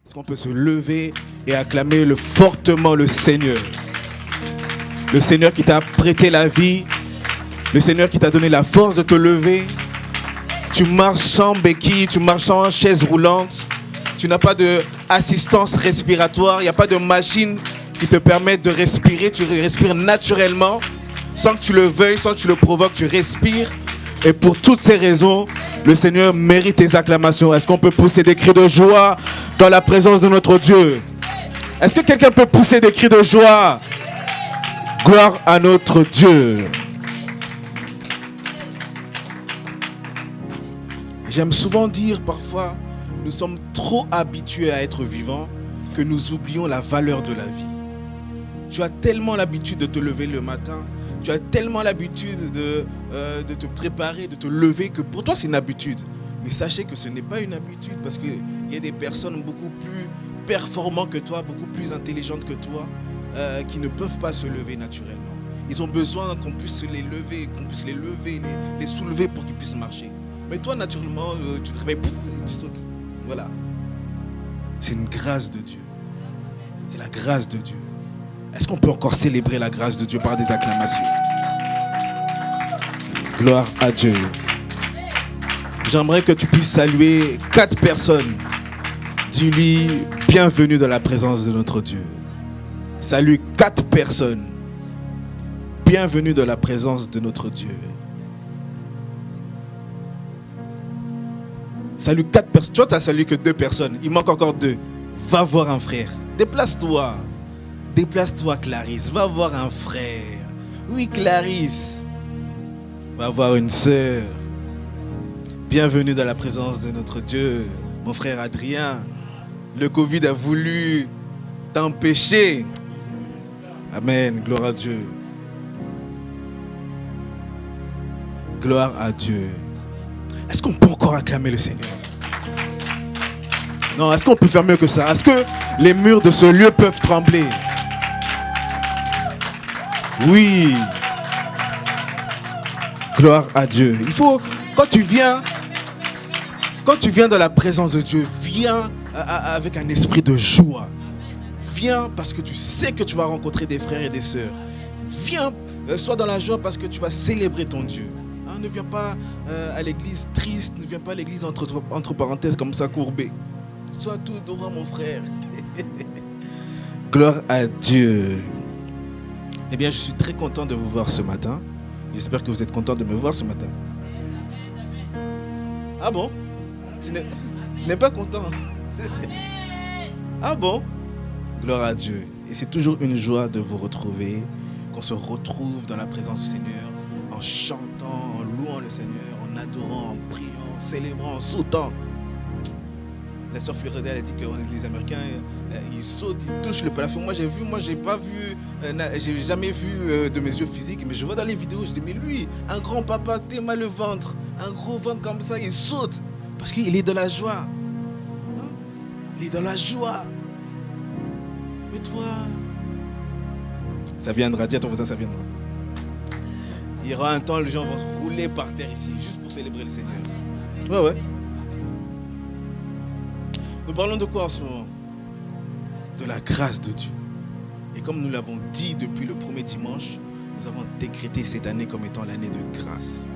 Est-ce qu'on peut se lever et acclamer fortement le Seigneur? Le Seigneur qui t'a prêté la vie, le Seigneur qui t'a donné la force de te lever. Tu marches sans béquille, tu marches sans chaise roulante. Tu n'as pas d'assistance respiratoire, il n'y a pas de machine qui te permet de respirer. Tu respires naturellement, sans que tu le veuilles, sans que tu le provoques, tu respires. Et pour toutes ces raisons, le Seigneur mérite tes acclamations. Est-ce qu'on peut pousser des cris de joie dans la présence de notre Dieu? Est-ce que quelqu'un peut pousser des cris de joie? Gloire à notre Dieu. J'aime souvent dire parfois, nous sommes trop habitués à être vivants que nous oublions la valeur de la vie. Tu as tellement l'habitude de te lever le matin, tu as tellement l'habitude de te préparer, de te lever, que pour toi c'est une habitude. Mais sachez que ce n'est pas une habitude, parce qu'il y a des personnes beaucoup plus performantes que toi, beaucoup plus intelligentes que toi, qui ne peuvent pas se lever naturellement. Ils ont besoin qu'on puisse les lever, les soulever pour qu'ils puissent marcher. Mais toi, naturellement, tu te réveilles, tu sautes. Voilà. C'est une grâce de Dieu. C'est la grâce de Dieu. Est-ce qu'on peut encore célébrer la grâce de Dieu par des acclamations? Gloire à Dieu. J'aimerais que tu puisses saluer 4 personnes. Dis-lui, bienvenue dans la présence de notre Dieu. Salue 4 personnes. Bienvenue dans la présence de notre Dieu. Salue 4 personnes. Toi, tu n'as salué que 2 personnes. Il manque encore 2. Va voir un frère. Déplace-toi. Déplace-toi, Clarisse. Va voir un frère. Oui, Clarisse. Va voir une sœur. Bienvenue dans la présence de notre Dieu. Mon frère Adrien. Le Covid a voulu t'empêcher. Amen. Gloire à Dieu. Gloire à Dieu. Est-ce qu'on peut encore acclamer le Seigneur? Non, est-ce qu'on peut faire mieux que ça? Est-ce que les murs de ce lieu peuvent trembler? Oui. Gloire à Dieu. Il faut, quand tu viens dans la présence de Dieu, viens avec un esprit de joie. Viens parce que tu sais que tu vas rencontrer des frères et des sœurs. Viens, sois dans la joie parce que tu vas célébrer ton Dieu. Ne viens pas à l'église triste, ne viens pas à l'église entre parenthèses comme ça courbé. Sois tout droit, mon frère. Gloire à Dieu. Eh bien, je suis très content de vous voir ce matin. J'espère que vous êtes content de me voir ce matin. Ah bon? Tu n'es pas content? Ah bon? Gloire à Dieu. Et c'est toujours une joie de vous retrouver, qu'on se retrouve dans la présence du Seigneur, en chantant, en louant le Seigneur, en adorant, en priant, en célébrant, en sautant. La sœur Florida a dit que les Américains, ils sautent, ils touchent le plafond. Moi j'ai jamais vu de mes yeux physiques, mais je vois dans les vidéos, je dis, mais lui, un grand papa, tellement le ventre, un gros ventre comme ça, il saute, parce qu'il est dans la joie. Hein? Il est dans la joie. Mais toi, ça viendra, dis à ton voisin, ça viendra. Il y aura un temps, les gens vont se rouler par terre ici, juste pour célébrer le Seigneur. Ouais. Nous parlons de quoi en ce moment? De la grâce de Dieu. Et comme nous l'avons dit depuis le premier dimanche, nous avons décrété cette année comme étant l'année de grâce.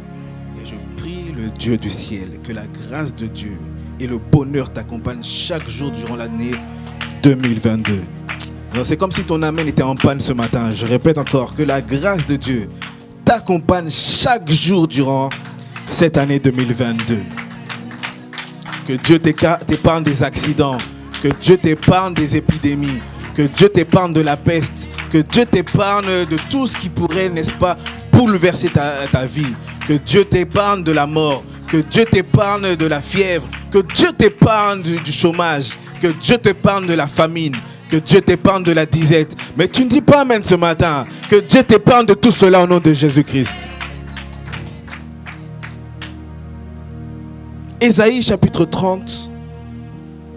Et je prie le Dieu du ciel que la grâce de Dieu et le bonheur t'accompagnent chaque jour durant l'année 2022. Alors, c'est comme si ton amen était en panne ce matin. Je répète encore, que la grâce de Dieu t'accompagne chaque jour durant cette année 2022. Que Dieu t'épargne des accidents, que Dieu t'épargne des épidémies, que Dieu t'épargne de la peste, que Dieu t'épargne de tout ce qui pourrait, n'est-ce pas, bouleverser ta vie, que Dieu t'épargne de la mort, que Dieu t'épargne de la fièvre, que Dieu t'épargne du chômage, que Dieu t'épargne de la famine, que Dieu t'épargne de la disette. Mais tu ne dis pas amen ce matin. Que Dieu t'épargne de tout cela au nom de Jésus-Christ. Ésaïe chapitre 30,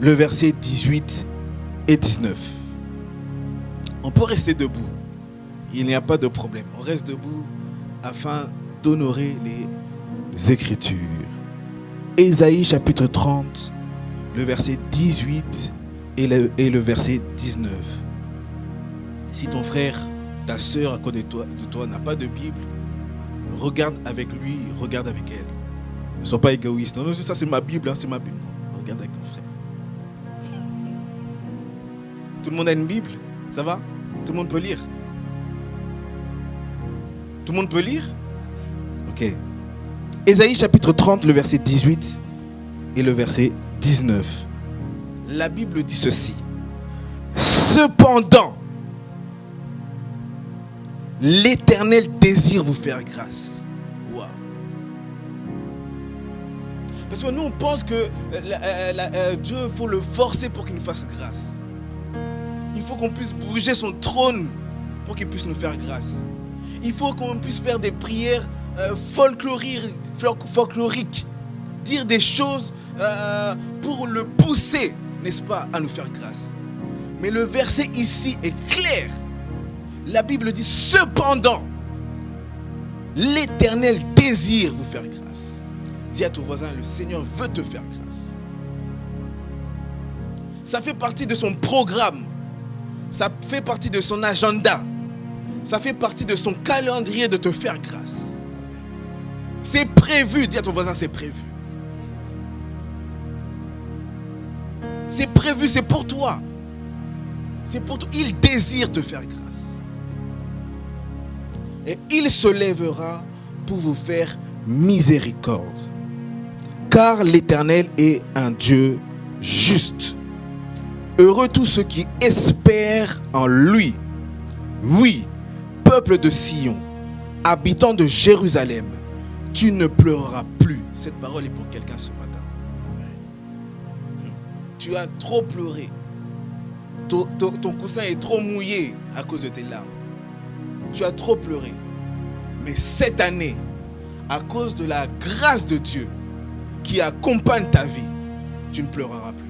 le verset 18 et 19. On peut rester debout. Il n'y a pas de problème. On reste debout afin d'honorer les Écritures. Ésaïe chapitre 30, le verset 18 et le verset 19. Si ton frère, ta soeur à côté de toi n'a pas de Bible, regarde avec lui, regarde avec elle. Ne sois pas égoïste. Non, ça c'est ma Bible, c'est ma Bible. Non, regarde avec ton frère. Tout le monde a une Bible? Ça va? Tout le monde peut lire? Tout le monde peut lire? Ok. Ésaïe chapitre 30, le verset 18 et le verset 19. La Bible dit ceci. Cependant, l'Éternel désire vous faire grâce. Waouh. Parce que nous on pense que Dieu, il faut le forcer pour qu'il nous fasse grâce. Il faut qu'on puisse bouger son trône pour qu'il puisse nous faire grâce. Il faut qu'on puisse faire des prières folkloriques, dire des choses pour le pousser, n'est-ce pas, à nous faire grâce. Mais le verset ici est clair. La Bible dit cependant, l'Éternel désire vous faire grâce. Dis à ton voisin, le Seigneur veut te faire grâce. Ça fait partie de son programme. Ça fait partie de son agenda. Ça fait partie de son calendrier de te faire grâce. C'est prévu. Dis à ton voisin, c'est prévu. C'est prévu, c'est pour toi. C'est pour toi. Il désire te faire grâce. Et il se lèvera pour vous faire miséricorde. Car l'Éternel est un Dieu juste. Heureux tous ceux qui espèrent en lui. Oui, peuple de Sion, habitant de Jérusalem, tu ne pleureras plus. Cette parole est pour quelqu'un ce matin. Tu as trop pleuré. Ton coussin est trop mouillé à cause de tes larmes. Tu as trop pleuré. Mais cette année, à cause de la grâce de Dieu qui accompagne ta vie, tu ne pleureras plus.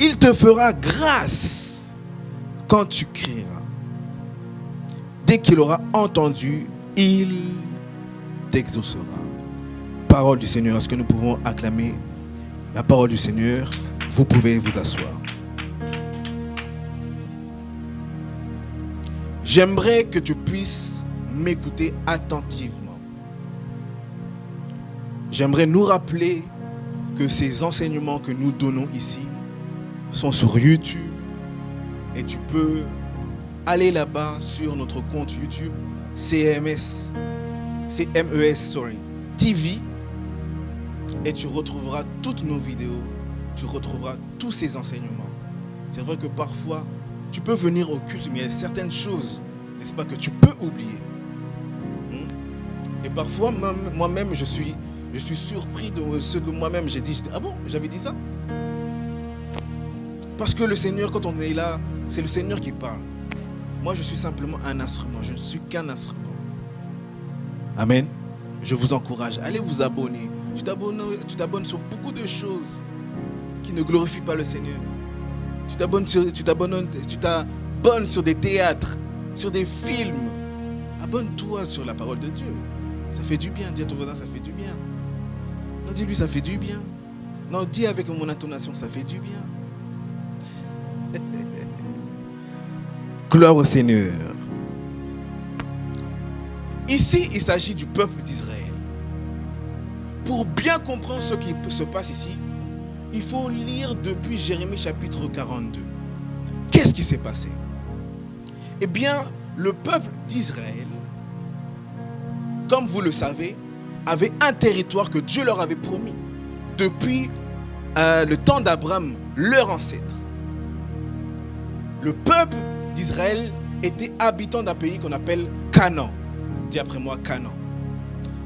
Il te fera grâce quand tu crieras. Dès qu'il aura entendu, il t'exaucera. Parole du Seigneur. Est-ce que nous pouvons acclamer la parole du Seigneur? Vous pouvez vous asseoir. J'aimerais que tu puisses m'écouter attentivement. J'aimerais nous rappeler que ces enseignements que nous donnons ici sont sur YouTube et tu peux aller là-bas sur notre compte YouTube CMES TV et tu retrouveras toutes nos vidéos, tu retrouveras tous ces enseignements. C'est vrai que parfois tu peux venir au culte, mais il y a certaines choses, n'est-ce pas, que tu peux oublier. Et parfois moi-même je suis surpris de ce que moi-même j'ai dit. Ah bon, j'avais dit ça? Parce que le Seigneur, quand on est là, c'est le Seigneur qui parle. Moi, je suis simplement un instrument. Je ne suis qu'un instrument. Amen. Je vous encourage. Allez vous abonner. Tu t'abonnes sur beaucoup de choses qui ne glorifient pas le Seigneur. Tu t'abonnes sur des théâtres, sur des films. Abonne-toi sur la parole de Dieu. Ça fait du bien. Dis à ton voisin, ça fait du bien. Non, dis-lui, ça fait du bien. Non, dis avec mon intonation, ça fait du bien. Gloire au Seigneur. Ici, il s'agit du peuple d'Israël. Pour bien comprendre ce qui se passe ici, il faut lire depuis Jérémie chapitre 42. Qu'est-ce qui s'est passé? Eh bien, le peuple d'Israël, comme vous le savez, avait un territoire que Dieu leur avait promis depuis le temps d'Abraham, leur ancêtre. Le peuple d'Israël était habitant d'un pays qu'on appelle Canaan. Dis après moi, Canaan.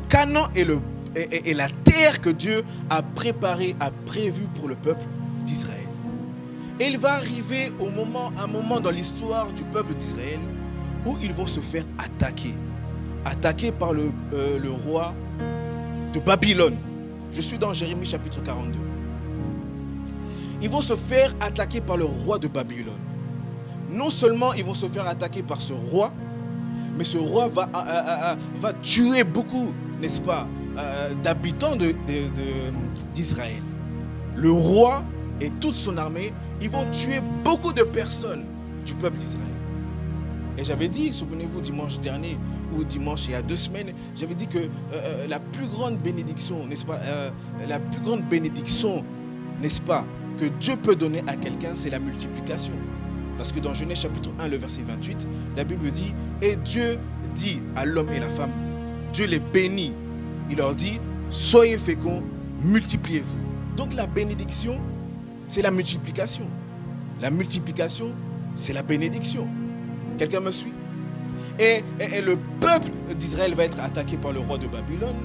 Canaan est la terre que Dieu a préparée, a prévue pour le peuple d'Israël. Et il va arriver un moment dans l'histoire du peuple d'Israël où ils vont se faire attaquer. Attaqués par le roi de Babylone. Je suis dans Jérémie chapitre 42. Ils vont se faire attaquer par le roi de Babylone. Non seulement ils vont se faire attaquer par ce roi, mais ce roi va tuer beaucoup, n'est-ce pas, d'habitants d'Israël. le roi et toute son armée, ils vont tuer beaucoup de personnes du peuple d'Israël. Et j'avais dit, souvenez-vous, dimanche dernier ou dimanche il y a 2 semaines, j'avais dit que la plus grande bénédiction, n'est-ce pas, la plus grande bénédiction, n'est-ce pas, que Dieu peut donner à quelqu'un, c'est la multiplication. Parce que dans Genèse chapitre 1, le verset 28, la Bible dit, et Dieu dit à l'homme et la femme, Dieu les bénit. Il leur dit, soyez féconds, multipliez-vous. Donc la bénédiction, c'est la multiplication. La multiplication, c'est la bénédiction. Quelqu'un me suit? Et le peuple d'Israël va être attaqué par le roi de Babylone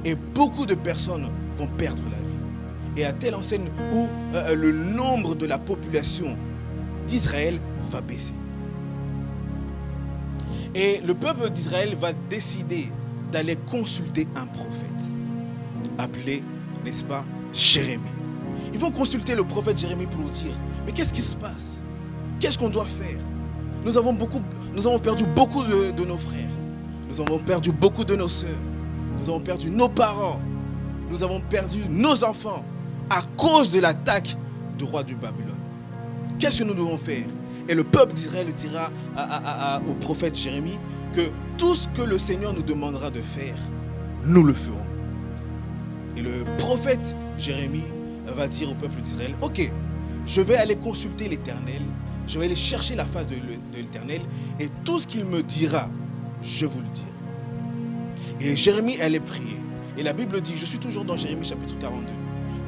et beaucoup de personnes vont perdre la vie. Et à telle enseigne où le nombre de la population d'Israël va baisser. Et le peuple d'Israël va décider d'aller consulter un prophète appelé, n'est-ce pas, Jérémie. Ils vont consulter le prophète Jérémie pour lui dire, mais qu'est-ce qui se passe? Qu'est-ce qu'on doit faire? Nous avons perdu beaucoup de nos frères. Nous avons perdu beaucoup de nos sœurs. Nous avons perdu nos parents. Nous avons perdu nos enfants à cause de l'attaque du roi de Babylone. Qu'est-ce que nous devons faire? Et le peuple d'Israël dira au prophète Jérémie que tout ce que le Seigneur nous demandera de faire, nous le ferons. Et le prophète Jérémie va dire au peuple d'Israël, ok, je vais aller consulter l'Éternel, je vais aller chercher la face de l'Éternel et tout ce qu'il me dira, je vous le dirai. Et Jérémie allait prier. Et la Bible dit, je suis toujours dans Jérémie chapitre 42.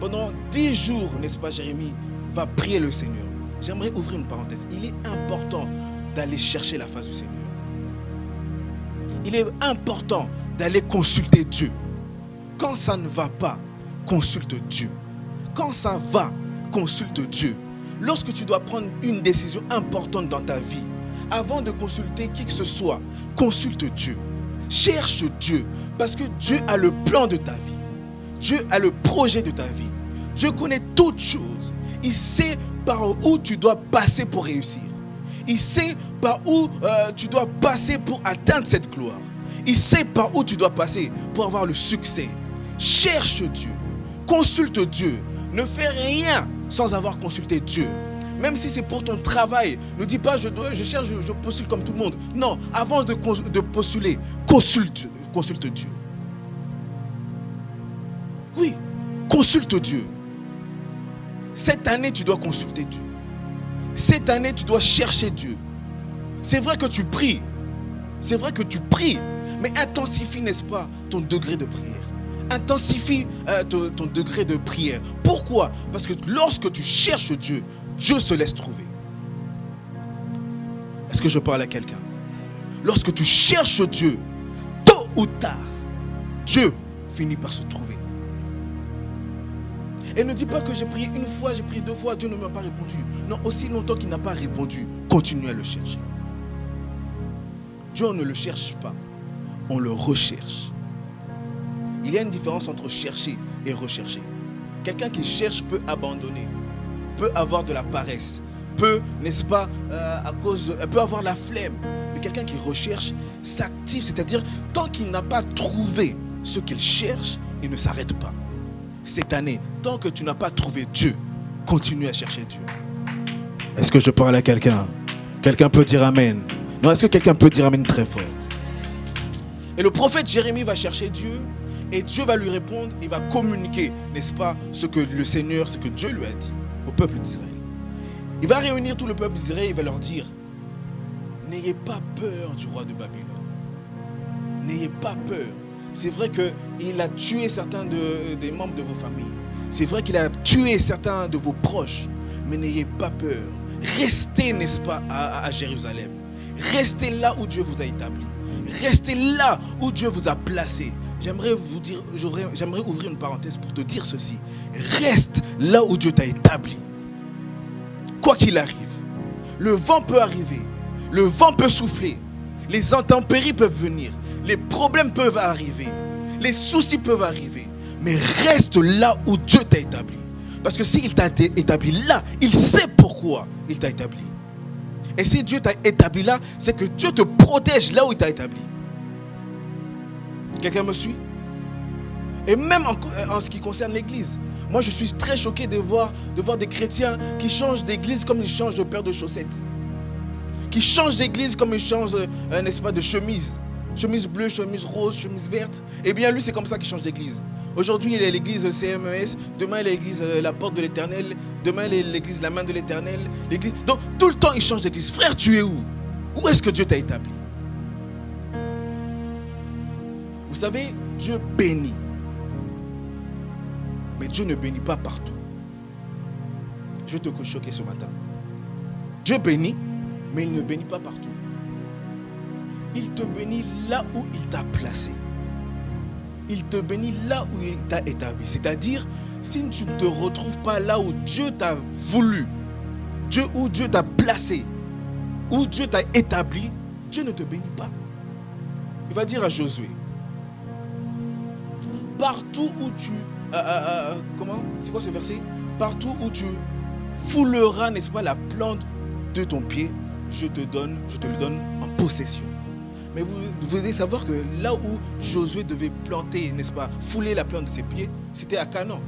Pendant 10 jours, n'est-ce pas, Jérémie va prier le Seigneur. J'aimerais ouvrir une parenthèse. Il est important d'aller chercher la face du Seigneur. Il est important d'aller consulter Dieu. Quand ça ne va pas, consulte Dieu. Quand ça va, consulte Dieu. Lorsque tu dois prendre une décision importante dans ta vie, avant de consulter qui que ce soit, consulte Dieu. Cherche Dieu, parce que Dieu a le plan de ta vie. Dieu a le projet de ta vie. Dieu connaît toutes choses. Il sait par où tu dois passer pour réussir. Il sait par où tu dois passer pour atteindre cette gloire. Il sait par où tu dois passer pour avoir le succès. Cherche Dieu. Consulte Dieu. Ne fais rien sans avoir consulté Dieu. Même si c'est pour ton travail, ne dis pas je cherche, je postule comme tout le monde. Non, avant de postuler, consulte Dieu. Oui, consulte Dieu. Cette année, tu dois consulter Dieu. Cette année, tu dois chercher Dieu. C'est vrai que tu pries. C'est vrai que tu pries. Mais intensifie, n'est-ce pas, ton degré de prière. Intensifie ton degré de prière. Pourquoi? Parce que lorsque tu cherches Dieu, Dieu se laisse trouver. Est-ce que je parle à quelqu'un? Lorsque tu cherches Dieu, tôt ou tard, Dieu finit par se trouver. Et ne dis pas que j'ai prié une fois, j'ai prié 2 fois, Dieu ne m'a pas répondu. Non, aussi longtemps qu'il n'a pas répondu, continue à le chercher. Dieu, on ne le cherche pas, on le recherche. Il y a une différence entre chercher et rechercher. Quelqu'un qui cherche peut abandonner, peut avoir de la paresse, peut, n'est-ce pas, peut avoir la flemme. Mais quelqu'un qui recherche s'active, c'est-à-dire tant qu'il n'a pas trouvé ce qu'il cherche, il ne s'arrête pas. Cette année, tant que tu n'as pas trouvé Dieu, continue à chercher Dieu. Est-ce que je parle à quelqu'un? Quelqu'un peut dire Amen? Non, est-ce que quelqu'un peut dire Amen très fort? Et le prophète Jérémie va chercher Dieu et Dieu va lui répondre, il va communiquer, n'est-ce pas, ce que le Seigneur, ce que Dieu lui a dit au peuple d'Israël. Il va réunir tout le peuple d'Israël, il va leur dire, n'ayez pas peur du roi de Babylone. N'ayez pas peur. C'est vrai qu'il a tué certains des membres de vos familles. C'est vrai qu'il a tué certains de vos proches. Mais n'ayez pas peur. Restez, n'est-ce pas, à Jérusalem. Restez là où Dieu vous a établi. Restez là où Dieu vous a placé. J'aimerais ouvrir une parenthèse pour te dire ceci. Reste là où Dieu t'a établi. Quoi qu'il arrive, le vent peut arriver, le vent peut souffler, les intempéries peuvent venir, les problèmes peuvent arriver, les soucis peuvent arriver, mais reste là où Dieu t'a établi. Parce que s'il t'a établi là, il sait pourquoi il t'a établi. Et si Dieu t'a établi là, c'est que Dieu te protège là où il t'a établi. Quelqu'un me suit? Et même en ce qui concerne l'église, Moi, je suis très choqué de voir des chrétiens qui changent d'église comme ils changent de paire de chaussettes. Qui changent d'église comme ils changent, n'est-ce pas, de chemise. Chemise bleue, chemise rose, chemise verte. Eh bien, lui, c'est comme ça qu'il change d'église. Aujourd'hui, il est l'église CMES. Demain, il est l'église La Porte de l'Éternel. Demain, il est l'église La Main de l'Éternel. L'église... Donc, tout le temps, il change d'église. Frère, tu es où? Où est-ce que Dieu t'a établi? Vous savez, Dieu bénit. Mais Dieu ne bénit pas partout. Je vais te choquer ce matin. Dieu bénit, mais il ne bénit pas partout. Il te bénit là où il t'a placé. Il te bénit là où il t'a établi. C'est-à-dire, si tu ne te retrouves pas là où Dieu t'a voulu, où Dieu t'a placé, où Dieu t'a établi, Dieu ne te bénit pas. Il va dire à Josué, partout où tu... comment? C'est quoi ce verset? Partout où tu fouleras, n'est-ce pas, la plante de ton pied, je te le donne en possession. Mais vous devez savoir que là où Josué devait planter, n'est-ce pas, fouler la plante de ses pieds, c'était à Canaan.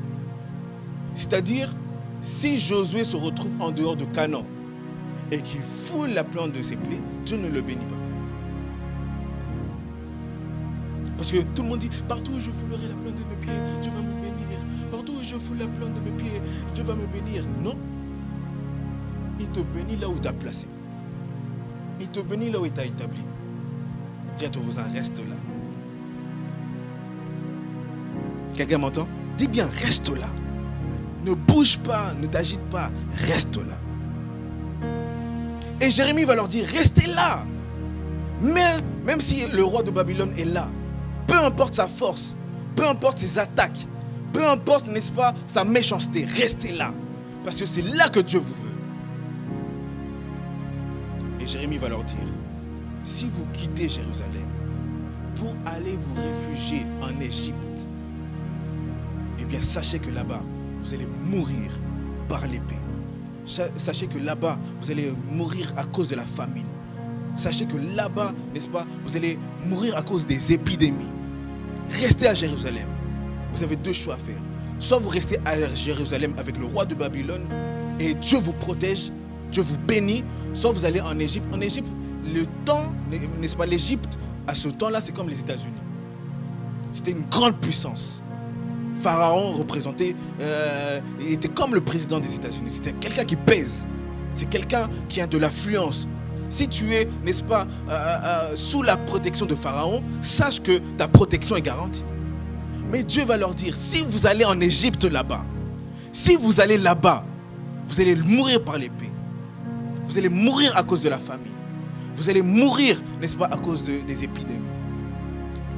C'est-à-dire, si Josué se retrouve en dehors de Canaan et qu'il foule la plante de ses pieds, Dieu ne le bénit pas. Parce que tout le monde dit, partout où je foulerai la plante de mes pieds, Dieu va me bénir. Partout où je foule la plante de mes pieds, Dieu va me bénir. Non. Il te bénit là où il t'a placé. Il te bénit là où il t'a établi. Dis à ton voisin, reste là. Quelqu'un m'entend? Dis bien, reste là. Ne bouge pas, ne t'agite pas, reste là. Et Jérémie va leur dire, restez là. Mais même si le roi de Babylone est là, peu importe sa force, peu importe ses attaques, peu importe, n'est-ce pas, sa méchanceté, restez là. Parce que c'est là que Dieu vous veut. Et Jérémie va leur dire, si vous quittez Jérusalem pour aller vous réfugier en Égypte, eh bien sachez que là-bas, vous allez mourir par l'épée. Sachez que là-bas, vous allez mourir à cause de la famine. Sachez que là-bas, n'est-ce pas, vous allez mourir à cause des épidémies. Restez à Jérusalem. Vous avez deux choix à faire. Soit vous restez à Jérusalem avec le roi de Babylone et Dieu vous protège, Dieu vous bénit, soit vous allez en Égypte. En Égypte, le temps, n'est-ce pas, l'Égypte, à ce temps-là, c'est comme les États-Unis. C'était une grande puissance. Pharaon représentait, était comme le président des États-Unis. C'était quelqu'un qui pèse. C'est quelqu'un qui a de l'affluence. Si tu es, n'est-ce pas, sous la protection de Pharaon, sache que ta protection est garantie. Mais Dieu va leur dire, si vous allez en Égypte là-bas, si vous allez là-bas, vous allez mourir par l'épée. Vous allez mourir à cause de la famine. Vous allez mourir, n'est-ce pas, à cause des épidémies.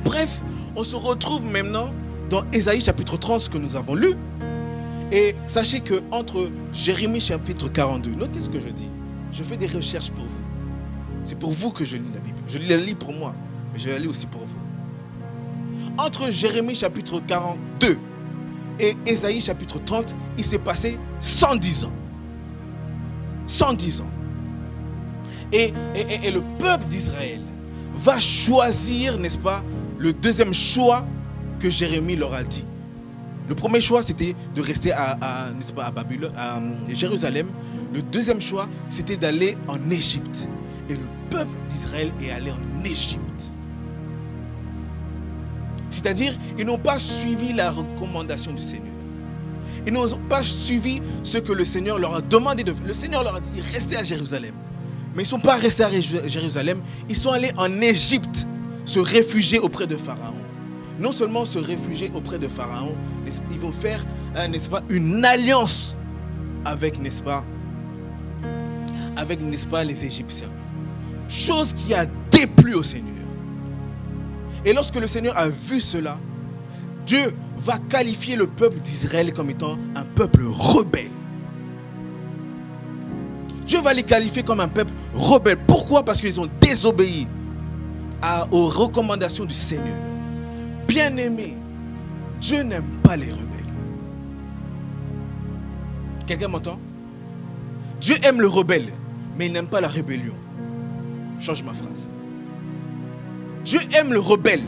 Bref, on se retrouve maintenant dans Ésaïe chapitre 30, ce que nous avons lu. Et sachez qu'entre Jérémie chapitre 42, notez ce que je dis. Je fais des recherches pour vous. C'est pour vous que je lis la Bible. Je la lis pour moi, mais je la lis aussi pour vous. Entre Jérémie chapitre 42 et Ésaïe chapitre 30, il s'est passé 110 ans. 110 ans. Et le peuple d'Israël va choisir, n'est-ce pas, le deuxième choix que Jérémie leur a dit. Le premier choix, c'était de rester n'est-ce pas, à Babylone, à Jérusalem. Le deuxième choix, c'était d'aller en Égypte. Et le peuple d'Israël est allé en Égypte. C'est-à-dire, ils n'ont pas suivi la recommandation du Seigneur. Ils n'ont pas suivi ce que le Seigneur leur a demandé de faire. Le Seigneur leur a dit, restez à Jérusalem. Mais ils ne sont pas restés à Jérusalem, ils sont allés en Égypte se réfugier auprès de Pharaon. Non seulement se réfugier auprès de Pharaon, ils vont faire, n'est-ce pas, une alliance avec, n'est-ce pas, les Égyptiens. Chose qui a déplu au Seigneur. Et lorsque le Seigneur a vu cela, Dieu va qualifier le peuple d'Israël comme étant un peuple rebelle. Dieu va les qualifier comme un peuple rebelle. Pourquoi? Parce qu'ils ont désobéi aux recommandations du Seigneur. Bien-aimés, Dieu n'aime pas les rebelles. Quelqu'un m'entend? Dieu aime le rebelle, mais il n'aime pas la rébellion. Change ma phrase. Dieu aime le rebelle,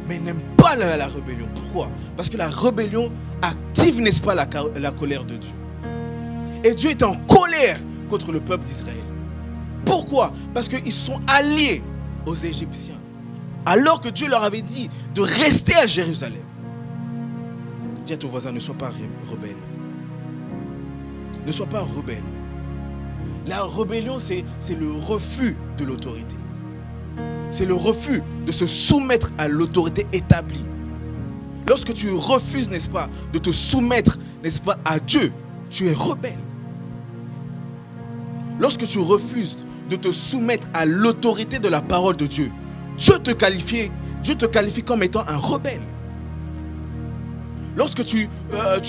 mais n'aime pas la rébellion. Pourquoi? Parce que la rébellion active, n'est-ce pas, la colère de Dieu. Et Dieu est en colère contre le peuple d'Israël. Pourquoi? Parce qu'ils sont alliés aux Égyptiens. Alors que Dieu leur avait dit de rester à Jérusalem. Dis à ton voisin, ne sois pas rebelle. Ne sois pas rebelle. La rébellion, c'est le refus de l'autorité. C'est le refus de se soumettre à l'autorité établie. Lorsque tu refuses, n'est-ce pas, de te soumettre, n'est-ce pas, à Dieu, tu es rebelle. Lorsque tu refuses de te soumettre à l'autorité de la parole de Dieu, Dieu te qualifie comme étant un rebelle. Lorsque tu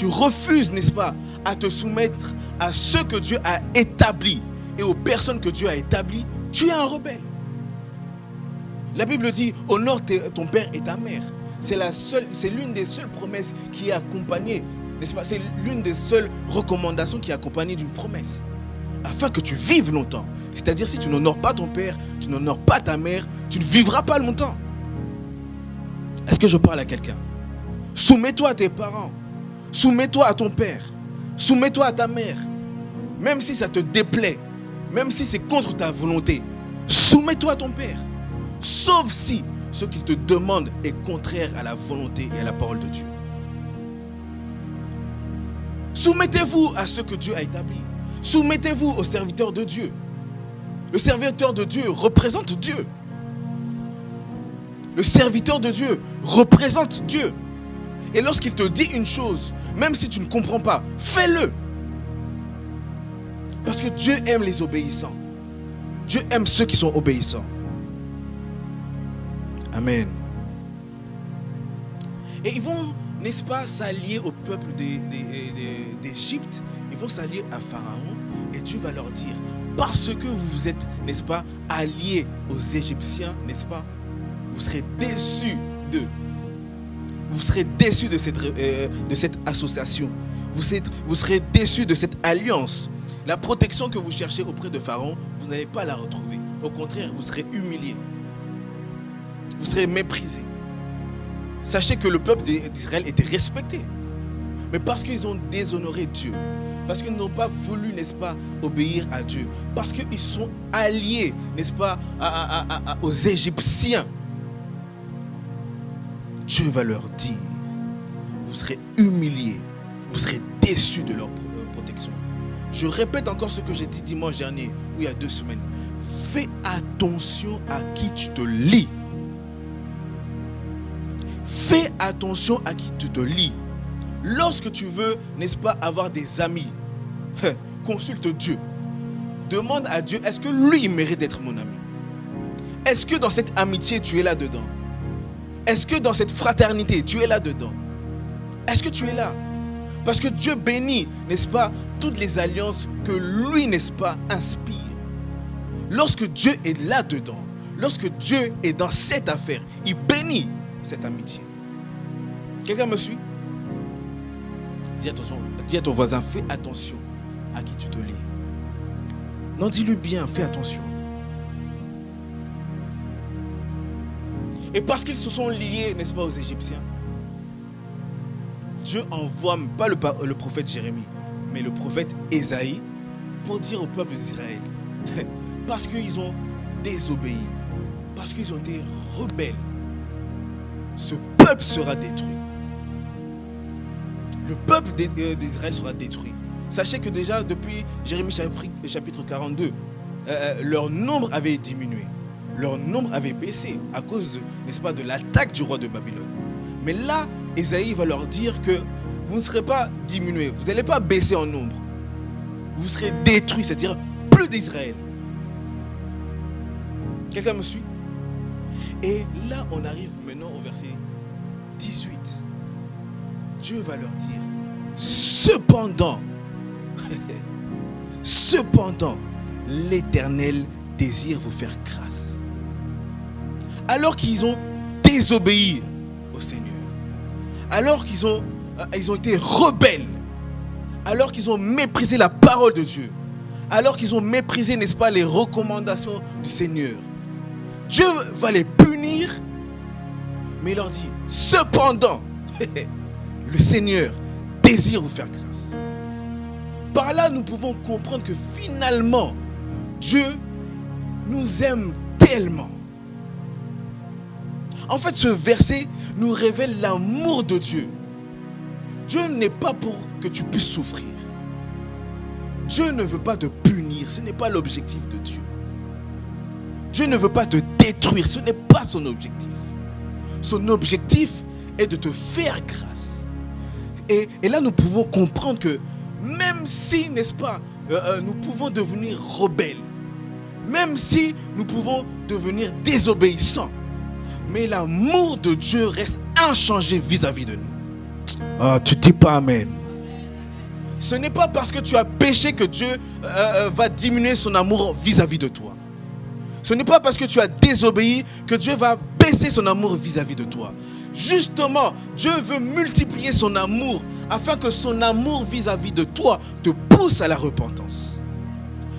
refuses, n'est-ce pas, à te soumettre à ce que Dieu a établi et aux personnes que Dieu a établies, tu es un rebelle. La Bible dit, honore ton père et ta mère. C'est l'une des seules promesses qui est accompagnée, n'est-ce pas? C'est l'une des seules recommandations qui est accompagnée d'une promesse. Afin que tu vives longtemps. C'est-à-dire, si tu n'honores pas ton père, tu n'honores pas ta mère, tu ne vivras pas longtemps. Est-ce que je parle à quelqu'un? Soumets-toi à tes parents. Soumets-toi à ton père. Soumets-toi à ta mère. Même si ça te déplaît, même si c'est contre ta volonté, soumets-toi à ton père. Sauf si ce qu'il te demande est contraire à la volonté et à la parole de Dieu. Soumettez-vous à ce que Dieu a établi. Soumettez-vous au serviteur de Dieu. Le serviteur de Dieu représente Dieu. Le serviteur de Dieu représente Dieu. Et lorsqu'il te dit une chose, même si tu ne comprends pas, fais-le. Parce que Dieu aime les obéissants. Dieu aime ceux qui sont obéissants. Amen. Et ils vont, n'est-ce pas, s'allier au peuple d'Égypte. Ils vont s'allier à Pharaon. Et Dieu va leur dire, parce que vous êtes, n'est-ce pas, alliés aux Égyptiens, n'est-ce pas, vous serez déçus d'eux. Vous serez déçus de cette association. Vous serez déçus de cette alliance. La protection que vous cherchez auprès de Pharaon, vous n'allez pas la retrouver. Au contraire, vous serez humiliés. Vous serez méprisés. Sachez que le peuple d'Israël était respecté. Mais parce qu'ils ont déshonoré Dieu, parce qu'ils n'ont pas voulu, n'est-ce pas, obéir à Dieu, parce qu'ils sont alliés, n'est-ce pas, aux Égyptiens, Dieu va leur dire, vous serez humiliés, vous serez déçus de leur protection. Je répète encore ce que j'ai dit dimanche dernier, ou il y a 2 semaines. Fais attention à qui tu te lis. Fais attention à qui tu te lis. Lorsque tu veux, n'est-ce pas, avoir des amis, consulte Dieu. Demande à Dieu, est-ce que lui, il mérite d'être mon ami? Est-ce que dans cette amitié, tu es là-dedans? Est-ce que dans cette fraternité, tu es là-dedans? Est-ce que tu es là? Parce que Dieu bénit, n'est-ce pas, toutes les alliances que lui, n'est-ce pas, inspire. Lorsque Dieu est là-dedans, lorsque Dieu est dans cette affaire, il bénit cette amitié. Quelqu'un me suit? Dis à ton voisin, fais attention à qui tu te lis. Non, dis-lui bien, fais attention. Et parce qu'ils se sont liés, n'est-ce pas, aux Égyptiens, Dieu envoie pas le prophète Jérémie, mais le prophète Ésaïe pour dire au peuple d'Israël, parce qu'ils ont désobéi, parce qu'ils ont été rebelles, ce peuple sera détruit. Le peuple d'Israël sera détruit. Sachez que déjà depuis Jérémie chapitre 42, leur nombre avait diminué. Leur nombre avait baissé à cause, n'est-ce pas, de l'attaque du roi de Babylone. Mais là, Ésaïe va leur dire que vous ne serez pas diminués, vous n'allez pas baisser en nombre. Vous serez détruits, c'est-à-dire plus d'Israël. Quelqu'un me suit? Et là, on arrive maintenant au verset 18. Dieu va leur dire, cependant, l'Éternel désire vous faire grâce. Alors qu'ils ont désobéi au Seigneur, alors qu'ils ont été rebelles, alors qu'ils ont méprisé la parole de Dieu, alors qu'ils ont méprisé, n'est-ce pas, les recommandations du Seigneur, Dieu va les punir Mais il leur dit, cependant, le Seigneur désire vous faire grâce. Par là, nous pouvons comprendre que finalement, Dieu nous aime tellement. En fait, ce verset nous révèle l'amour de Dieu. Dieu n'est pas pour que tu puisses souffrir. Dieu ne veut pas te punir, ce n'est pas l'objectif de Dieu. Dieu ne veut pas te détruire, ce n'est pas son objectif. Son objectif est de te faire grâce. Et là, nous pouvons comprendre que même si, n'est-ce pas, nous pouvons devenir rebelles, même si nous pouvons devenir désobéissants, mais l'amour de Dieu reste inchangé vis-à-vis de nous. Ah, tu ne dis pas amen. Ce n'est pas parce que tu as péché que Dieu va diminuer son amour vis-à-vis de toi. Ce n'est pas parce que tu as désobéi que Dieu va baisser son amour vis-à-vis de toi. Justement, Dieu veut multiplier son amour afin que son amour vis-à-vis de toi te pousse à la repentance.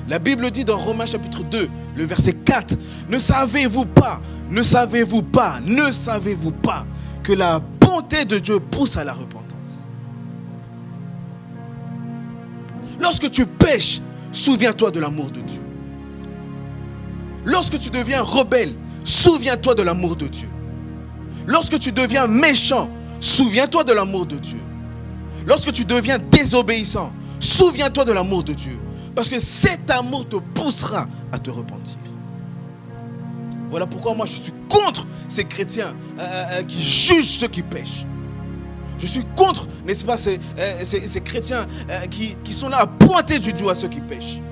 La Bible dit dans Romains chapitre 2, le verset 4, ne savez-vous pas que la bonté de Dieu pousse à la repentance. Lorsque tu pèches, souviens-toi de l'amour de Dieu. Lorsque tu deviens rebelle, souviens-toi de l'amour de Dieu. Lorsque tu deviens méchant, souviens-toi de l'amour de Dieu. Lorsque tu deviens désobéissant, souviens-toi de l'amour de Dieu. Parce que cet amour te poussera à te repentir. Voilà pourquoi moi je suis contre ces chrétiens qui jugent ceux qui pêchent. Je suis contre, n'est-ce pas, ces chrétiens qui sont là à pointer du doigt ceux qui pêchent.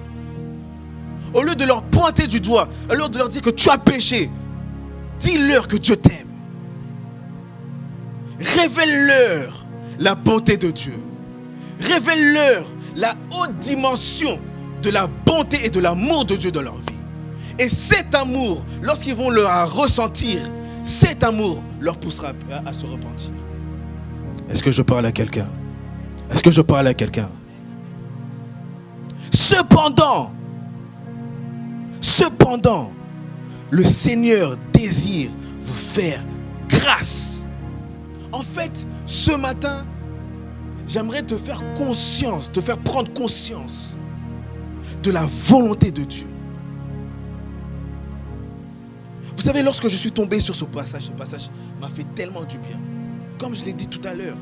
Au lieu de leur pointer du doigt, au lieu de leur dire que tu as péché, dis-leur que Dieu t'aime. Révèle-leur la bonté de Dieu. Révèle-leur la haute dimension de la bonté et de l'amour de Dieu dans leur vie. Et cet amour, lorsqu'ils vont le ressentir, cet amour leur poussera à se repentir. Est-ce que je parle à quelqu'un? Est-ce que je parle à quelqu'un? Cependant, le Seigneur désire vous faire grâce. En fait, ce matin, j'aimerais te faire prendre conscience de la volonté de Dieu. Vous savez, lorsque je suis tombé sur ce passage m'a fait tellement du bien. Comme je l'ai dit tout à l'heure,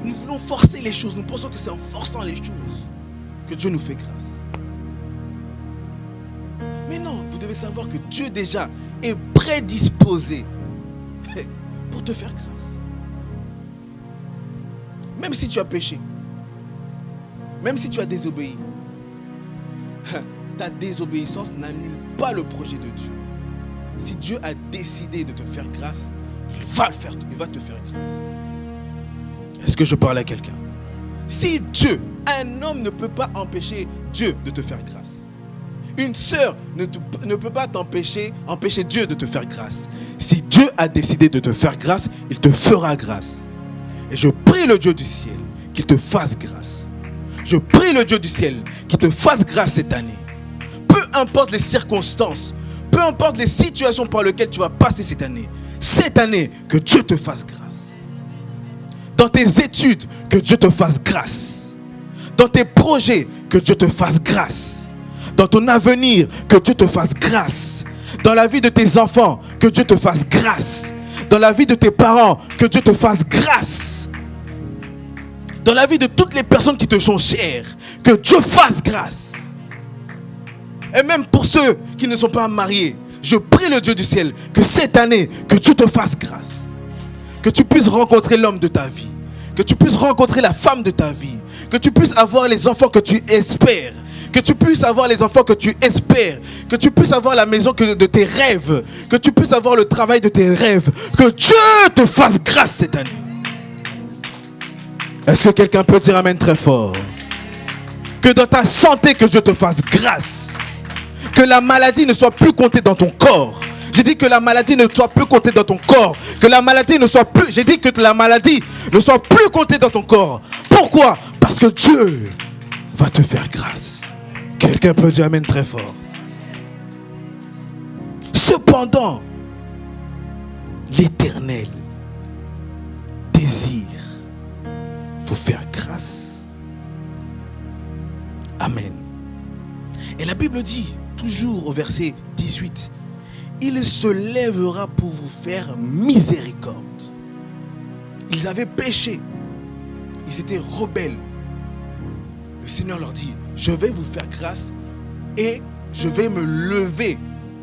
nous voulons forcer les choses. Nous pensons que c'est en forçant les choses que Dieu nous fait grâce. Mais non, vous devez savoir que Dieu déjà est prédisposé pour te faire grâce. Même si tu as péché, même si tu as désobéi, ta désobéissance n'annule pas le projet de Dieu. Si Dieu a décidé de te faire grâce, il va te faire grâce. Est-ce que je parle à quelqu'un? Si Dieu, un homme ne peut pas empêcher Dieu de te faire grâce. Une sœur ne peut pas empêcher Dieu de te faire grâce. Si Dieu a décidé de te faire grâce, il te fera grâce. Et je prie le Dieu du ciel qu'il te fasse grâce. Je prie le Dieu du ciel qu'il te fasse grâce cette année. Peu importe les circonstances, peu importe les situations par lesquelles tu vas passer cette année, que Dieu te fasse grâce. Dans tes études, que Dieu te fasse grâce. Dans tes projets, que Dieu te fasse grâce. Dans ton avenir, que Dieu te fasse grâce. Dans la vie de tes enfants, que Dieu te fasse grâce. Dans la vie de tes parents, que Dieu te fasse grâce. Dans la vie de toutes les personnes qui te sont chères, que Dieu fasse grâce. Et même pour ceux qui ne sont pas mariés, je prie le Dieu du ciel que cette année, que Dieu te fasse grâce. Que tu puisses rencontrer l'homme de ta vie. Que tu puisses rencontrer la femme de ta vie. Que tu puisses avoir les enfants que tu espères. Que tu puisses avoir les enfants que tu espères. Que tu puisses avoir la maison de tes rêves. Que tu puisses avoir le travail de tes rêves. Que Dieu te fasse grâce cette année. Est-ce que quelqu'un peut dire amen très fort? Que dans ta santé, que Dieu te fasse grâce. Que la maladie ne soit plus comptée dans ton corps. J'ai dit que la maladie ne soit plus comptée dans ton corps. Que la maladie ne soit plus... J'ai dit que la maladie ne soit plus comptée dans ton corps. Pourquoi? Parce que Dieu va te faire grâce. Quelqu'un peut dire amen très fort. Cependant, l'Éternel désire vous faire grâce. Amen. Et la Bible dit, toujours au verset 18, il se lèvera pour vous faire miséricorde. Ils avaient péché. Ils étaient rebelles. Le Seigneur leur dit, je vais vous faire grâce et je vais me lever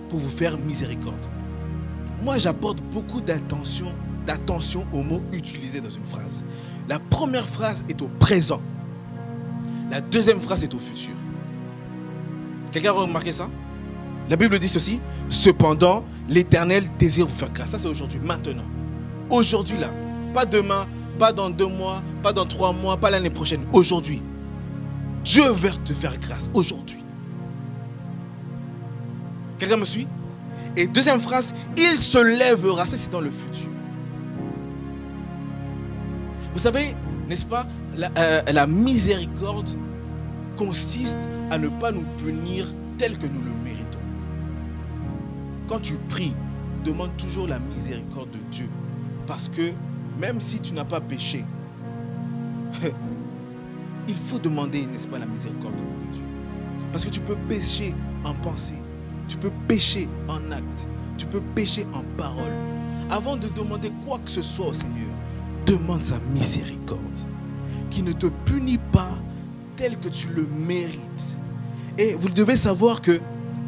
pour vous faire miséricorde. Moi, j'apporte beaucoup d'attention aux mots utilisés dans une phrase. La première phrase est au présent. La deuxième phrase est au futur. Quelqu'un a remarqué ça? La Bible dit ceci, cependant, l'Éternel désire vous faire grâce. Ça, c'est aujourd'hui, maintenant. Aujourd'hui, là. Pas demain, pas dans 2 mois, pas dans 3 mois, pas l'année prochaine. Aujourd'hui. Dieu veut te faire grâce. Aujourd'hui. Quelqu'un me suit? Et deuxième phrase, il se lèvera. Ça, c'est dans le futur. Vous savez, n'est-ce pas, la miséricorde consiste à ne pas nous punir tel que nous le méritons. Quand tu pries, demande toujours la miséricorde de Dieu. Parce que même si tu n'as pas péché, il faut demander, n'est-ce pas, la miséricorde de Dieu. Parce que tu peux pécher en pensée, tu peux pécher en acte, tu peux pécher en parole. Avant de demander quoi que ce soit au Seigneur, demande sa miséricorde, qui ne te punit pas tel que tu le mérites. Et vous devez savoir que,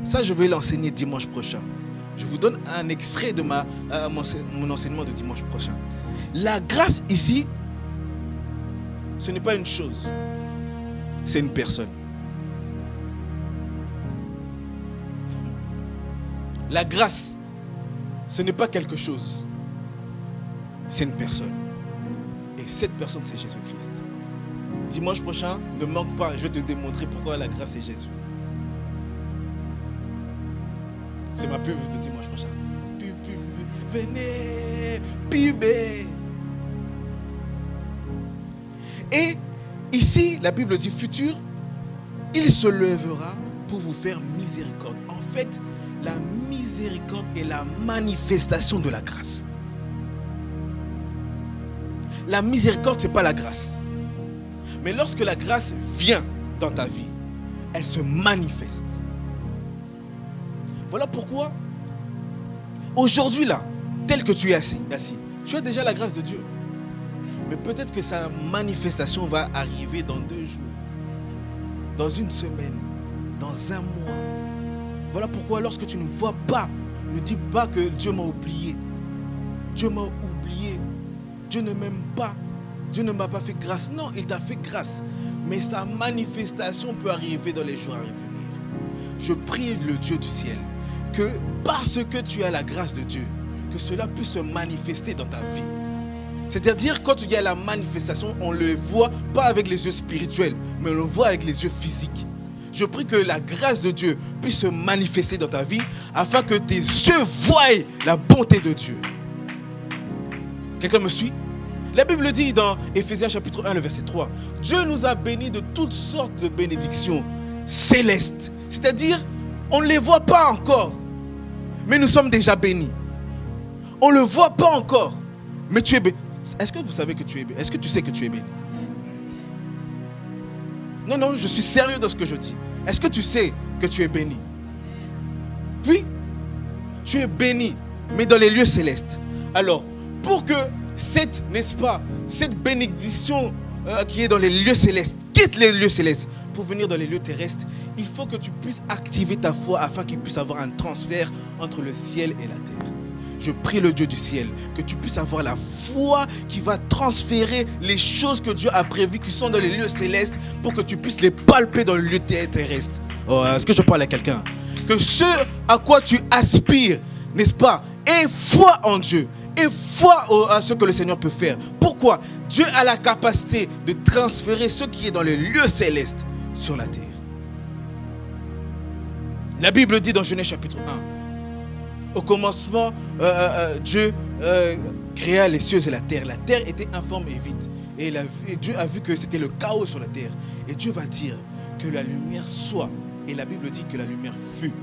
ça je vais l'enseigner dimanche prochain. Je vous donne un extrait de mon enseignement de dimanche prochain. La grâce ici, ce n'est pas une chose, c'est une personne. La grâce, ce n'est pas quelque chose, c'est une personne. Et cette personne, c'est Jésus-Christ. Dimanche prochain, ne manque pas, je vais te démontrer pourquoi la grâce est Jésus. C'est ma pub de dimanche prochain. Pub. Venez, pubé. Et ici, la Bible dit futur, il se lèvera pour vous faire miséricorde. En fait, la miséricorde est la manifestation de la grâce. La miséricorde, ce n'est pas la grâce. Mais lorsque la grâce vient dans ta vie, elle se manifeste. Voilà pourquoi, aujourd'hui là, tel que tu es assis, tu as déjà la grâce de Dieu. Mais peut-être que sa manifestation va arriver dans 2 jours, dans 1 semaine, dans 1 mois. Voilà pourquoi lorsque tu ne vois pas, ne dis pas que Dieu m'a oublié. Dieu m'a oublié. Dieu ne m'aime pas. Dieu ne m'a pas fait grâce. Non, il t'a fait grâce. Mais sa manifestation peut arriver dans les jours à venir. Je prie le Dieu du ciel que parce que tu as la grâce de Dieu, que cela puisse se manifester dans ta vie. C'est-à-dire quand il y a la manifestation, on ne le voit pas avec les yeux spirituels, mais on le voit avec les yeux physiques. Je prie que la grâce de Dieu puisse se manifester dans ta vie afin que tes yeux voient la bonté de Dieu. Quelqu'un me suit? La Bible dit dans Éphésiens chapitre 1, le verset 3, Dieu nous a bénis de toutes sortes de bénédictions célestes. C'est-à-dire, on ne les voit pas encore, mais nous sommes déjà bénis. On ne le voit pas encore, mais tu es béni. Est-ce que vous savez que tu es béni? Est-ce que tu sais que tu es béni? Non, je suis sérieux dans ce que je dis. Est-ce que tu sais que tu es béni? Oui, tu es béni, mais dans les lieux célestes. Alors, pour que cette bénédiction qui est dans les lieux célestes quitte les lieux célestes pour venir dans les lieux terrestres, il faut que tu puisses activer ta foi afin qu'il puisse avoir un transfert entre le ciel et la terre. Je prie le Dieu du ciel que tu puisses avoir la foi qui va transférer les choses que Dieu a prévues qui sont dans les lieux célestes pour que tu puisses les palper dans le lieu terrestre. Oh, est-ce que je parle à quelqu'un? Que ce à quoi tu aspires, n'est-ce pas, aie foi en Dieu. Et foi à ce que le Seigneur peut faire. Pourquoi? Dieu a la capacité de transférer ce qui est dans les lieux célestes sur la terre. La Bible dit dans Genèse chapitre 1, au commencement, Dieu créa les cieux et la terre. La terre était informe et vide. Et Dieu a vu que c'était le chaos sur la terre. Et Dieu va dire que la lumière soit. Et la Bible dit que la lumière fut.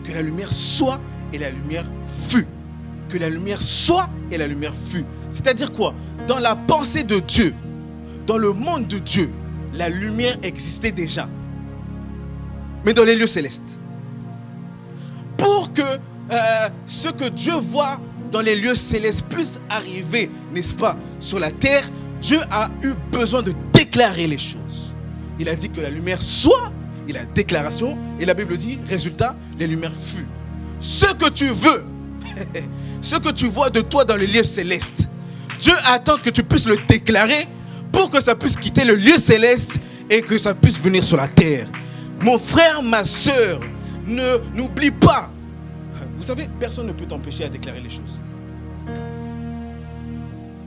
Que la lumière soit et la lumière fut. que la lumière soit et la lumière fut. C'est-à-dire quoi? Dans la pensée de Dieu, dans le monde de Dieu, la lumière existait déjà. Mais dans les lieux célestes. Pour que ce que Dieu voit dans les lieux célestes puisse arriver, n'est-ce pas, sur la terre, Dieu a eu besoin de déclarer les choses. Il a dit que la lumière soit, il a déclaration, et la Bible dit, résultat, les lumières fut. Ce que tu veux, ce que tu vois de toi dans les lieux célestes, Dieu attend que tu puisses le déclarer pour que ça puisse quitter le lieu céleste et que ça puisse venir sur la terre. Mon frère, ma soeur, n'oublie pas. Vous savez, personne ne peut t'empêcher à déclarer les choses.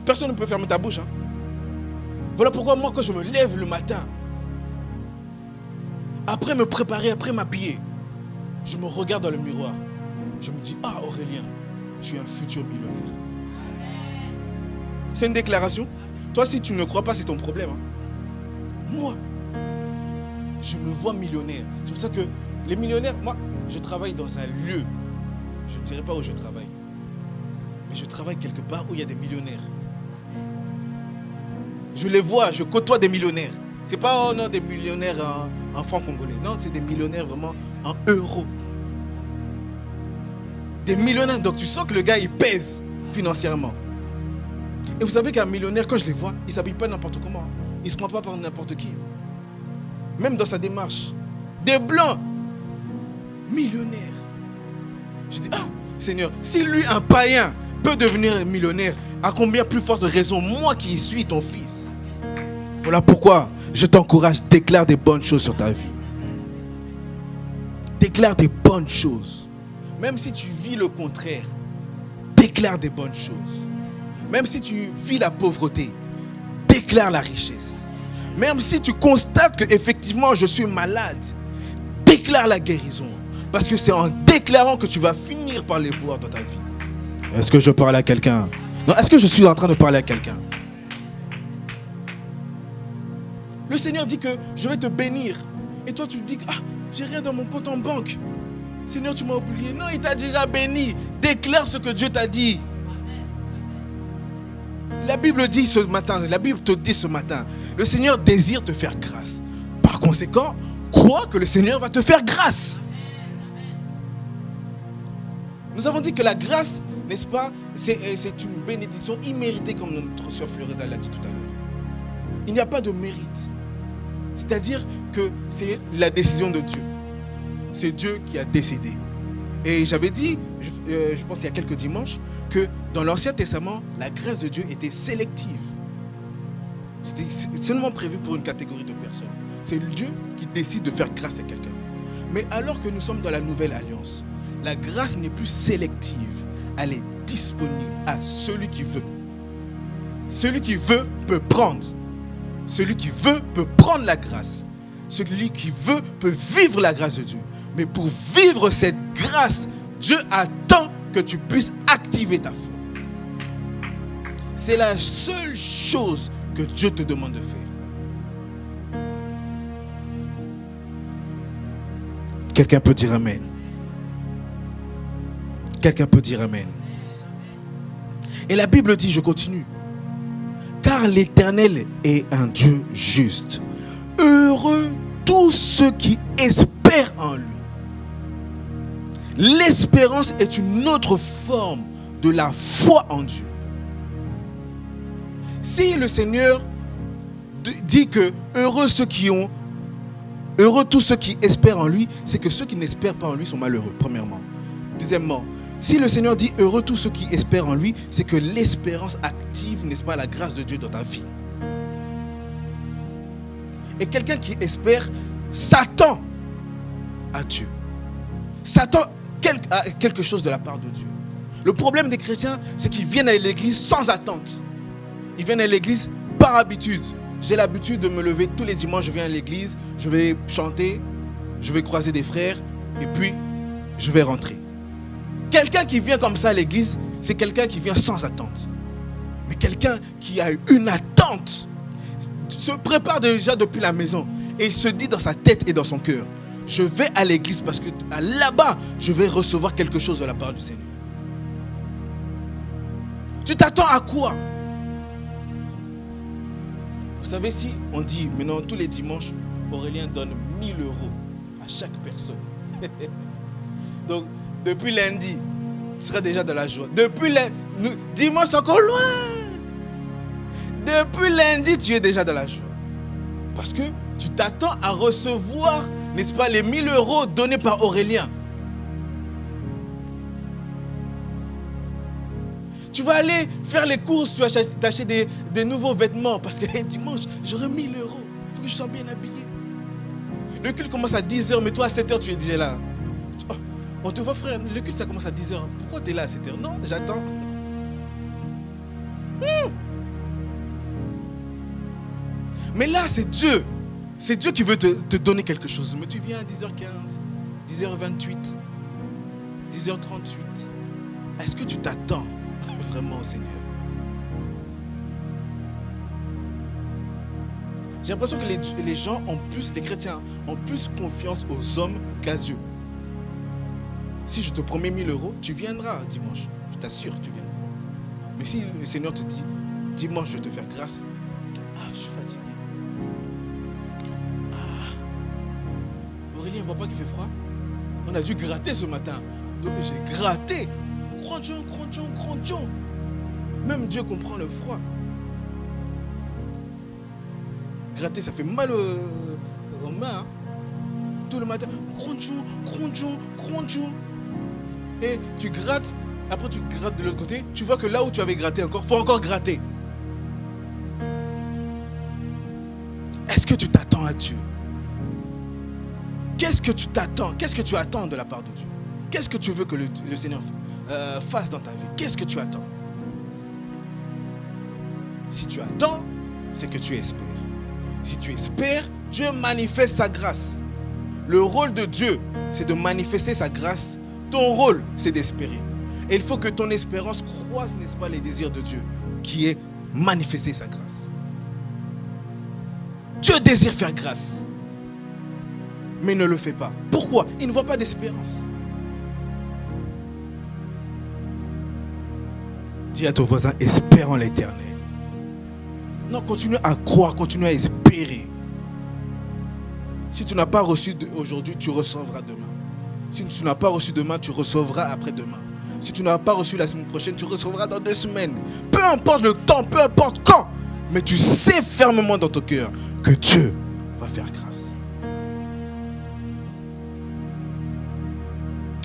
Personne ne peut fermer ta bouche. Voilà pourquoi moi, quand je me lève le matin, après me préparer, après m'habiller, je me regarde dans le miroir. Je me dis, ah Aurélien, tu es un futur millionnaire. C'est une déclaration. Toi, si tu ne crois pas, c'est ton problème. Moi, je me vois millionnaire. C'est pour ça que les millionnaires, moi, je travaille dans un lieu. Je ne dirai pas où je travaille. Mais je travaille quelque part où il y a des millionnaires. Je les vois, je côtoie des millionnaires. C'est pas oh non, des millionnaires en francs congolais. Non, c'est des millionnaires vraiment en euros. Des millionnaires. Donc tu sens que le gars, il pèse financièrement. Et vous savez qu'un millionnaire, quand je les vois, il ne s'habille pas n'importe comment. Il ne se prend pas par n'importe qui. Même dans sa démarche. Des blancs. Millionnaires. Je dis, ah, Seigneur, si lui, un païen, peut devenir un millionnaire, à combien plus forte raison, moi qui suis ton fils? Voilà pourquoi je t'encourage, déclare des bonnes choses sur ta vie. Déclare des bonnes choses. Même si tu vis le contraire, déclare des bonnes choses. Même si tu vis la pauvreté, déclare la richesse. Même si tu constates que effectivement je suis malade, déclare la guérison. Parce que c'est en déclarant que tu vas finir par les voir dans ta vie. Est-ce que je parle à quelqu'un? Non, est-ce que je suis en train de parler à quelqu'un? Le Seigneur dit que je vais te bénir. Et toi tu te dis que j'ai rien dans mon compte en banque. Seigneur, tu m'as oublié. Non, il t'a déjà béni. Déclare ce que Dieu t'a dit. La Bible dit ce matin, la Bible te dit ce matin, le Seigneur désire te faire grâce. Par conséquent, crois que le Seigneur va te faire grâce. Nous avons dit que la grâce, n'est-ce pas, c'est une bénédiction imméritée comme notre soeur Florida l'a dit tout à l'heure. Il n'y a pas de mérite. C'est-à-dire que c'est la décision de Dieu. C'est Dieu qui a décidé. Et j'avais dit, je pense il y a quelques dimanches, que dans l'Ancien Testament, la grâce de Dieu était sélective. C'était seulement prévu pour une catégorie de personnes. C'est Dieu qui décide de faire grâce à quelqu'un. Mais alors que nous sommes dans la nouvelle alliance, la grâce n'est plus sélective. Elle est disponible à celui qui veut. Celui qui veut peut prendre. Celui qui veut peut prendre la grâce. Celui qui veut peut vivre la grâce de Dieu. Mais pour vivre cette grâce, Dieu attend que tu puisses activer ta foi. C'est la seule chose que Dieu te demande de faire. Quelqu'un peut dire Amen. Quelqu'un peut dire Amen. Et la Bible dit, je continue. Car l'Éternel est un Dieu juste. Heureux tous ceux qui espèrent en lui. L'espérance est une autre forme de la foi en Dieu. Si le Seigneur dit que heureux tous ceux qui espèrent en lui, c'est que ceux qui n'espèrent pas en lui sont malheureux, premièrement. Deuxièmement, si le Seigneur dit heureux tous ceux qui espèrent en lui, c'est que l'espérance active, n'est-ce pas, la grâce de Dieu dans ta vie. Et quelqu'un qui espère s'attend à Dieu. S'attend à quelque chose de la part de Dieu. Le problème des chrétiens, c'est qu'ils viennent à l'église sans attente. Ils viennent à l'église par habitude. J'ai l'habitude de me lever tous les dimanches, je viens à l'église, je vais chanter, je vais croiser des frères, et puis je vais rentrer. Quelqu'un qui vient comme ça à l'église, c'est quelqu'un qui vient sans attente. Mais quelqu'un qui a une attente se prépare déjà depuis la maison et il se dit dans sa tête et dans son cœur, je vais à l'église parce que là-bas, je vais recevoir quelque chose de la part du Seigneur. Tu t'attends à quoi? Vous savez, si on dit maintenant tous les dimanches, Aurélien donne 1000 € à chaque personne. Donc, depuis lundi, tu seras déjà dans la joie. Depuis dimanche, encore loin. Depuis lundi, tu es déjà dans la joie. Parce que tu t'attends à recevoir, n'est-ce pas, les 1000 € donnés par Aurélien. Tu vas aller faire les courses, tu vas t'acheter des nouveaux vêtements parce que dimanche, j'aurai 1000 €. Il faut que je sois bien habillé. Le culte commence à 10h, mais toi à 7h, tu es déjà là. Oh, on te voit, frère, le culte ça commence à 10h. Pourquoi tu es là à 7h? Non, j'attends. Mais là, c'est Dieu. C'est Dieu qui veut te donner quelque chose. Mais tu viens à 10h15, 10h28, 10h38. Est-ce que tu t'attends vraiment au Seigneur? J'ai l'impression que les gens ont plus, les chrétiens ont plus confiance aux hommes qu'à Dieu. Si je te promets 1000 €, tu viendras dimanche. Je t'assure, tu viendras. Mais si le Seigneur te dit, dimanche, je vais te faire grâce. Je suis fatigué. Aurélien, ne voit pas qu'il fait froid? On a dû gratter ce matin. Donc j'ai gratté. Cronchon. Même Dieu comprend le froid. Gratter, ça fait mal aux mains. Hein. Tout le matin. Cronchon. Et tu grattes. Après, tu grattes de l'autre côté. Tu vois que là où tu avais gratté encore, il faut encore gratter. Est-ce que tu t'attends à Dieu? Qu'est-ce que tu t'attends? Qu'est-ce que tu attends de la part de Dieu? Qu'est-ce que tu veux que le Seigneur fasse dans ta vie? Qu'est-ce que tu attends? Si tu attends, c'est que tu espères. Si tu espères, Dieu manifeste sa grâce. Le rôle de Dieu, c'est de manifester sa grâce. Ton rôle, c'est d'espérer. Et il faut que ton espérance croise, n'est-ce pas, les désirs de Dieu, qui est manifester sa grâce. Dieu désire faire grâce, mais ne le fait pas. Pourquoi? Il ne voit pas d'espérance. Dis à ton voisin, espère en l'Éternel. Non, continue à croire, continue à espérer. Si tu n'as pas reçu aujourd'hui, tu recevras demain. Si tu n'as pas reçu demain, tu recevras après-demain. Si tu n'as pas reçu la semaine prochaine, tu recevras dans 2 semaines. Peu importe le temps, peu importe quand. Mais tu sais fermement dans ton cœur que Dieu va faire grâce.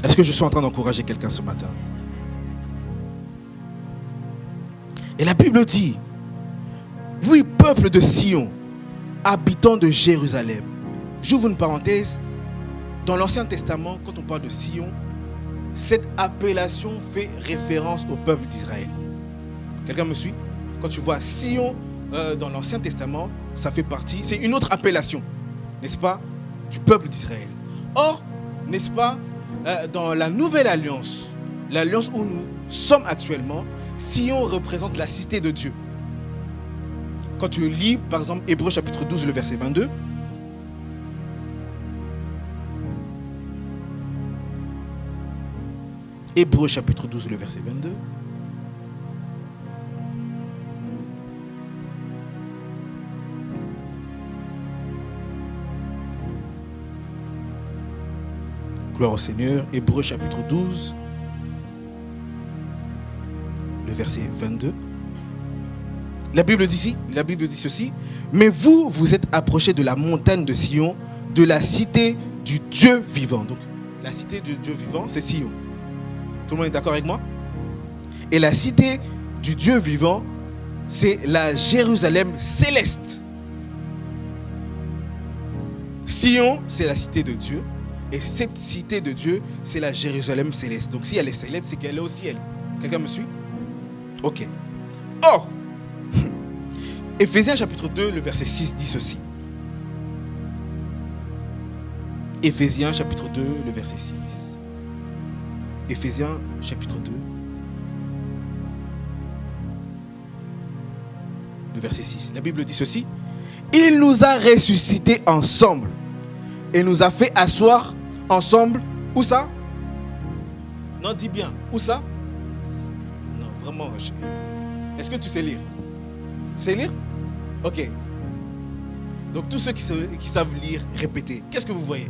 Est-ce que je suis en train d'encourager quelqu'un ce matin? Et la Bible dit, oui, peuple de Sion, habitants de Jérusalem. J'ouvre une parenthèse. Dans l'Ancien Testament, quand on parle de Sion, cette appellation fait référence au peuple d'Israël. Quelqu'un me suit? Quand tu vois Sion dans l'Ancien Testament, ça fait partie, c'est une autre appellation, n'est-ce pas, du peuple d'Israël. Or, n'est-ce pas, dans la nouvelle alliance, l'alliance où nous sommes actuellement, Sion représente la cité de Dieu. Quand tu lis, par exemple, Hébreux chapitre 12, le verset 22, Hébreux chapitre 12, le verset 22. Gloire au Seigneur. Hébreux chapitre 12, le verset 22. La Bible dit ceci. Mais vous, vous êtes approchés de la montagne de Sion, de la cité du Dieu vivant. Donc, la cité du Dieu vivant, c'est Sion. Tout le monde est d'accord avec moi? Et la cité du Dieu vivant, c'est la Jérusalem céleste. Sion, c'est la cité de Dieu. Et cette cité de Dieu, c'est la Jérusalem céleste. Donc si elle est céleste, c'est qu'elle est au ciel. Quelqu'un me suit? Ok. Or, Éphésiens chapitre 2, le verset 6 dit ceci. Éphésiens chapitre 2, le verset 6. Éphésiens chapitre 2, le verset 6. La Bible dit ceci. Il nous a ressuscités ensemble et nous a fait asseoir ensemble. Où ça? Non, dis bien. Où ça? Non, vraiment. Est-ce que tu sais lire? Tu sais lire? Ok. Donc tous ceux qui savent lire, répétez. Qu'est-ce que vous voyez?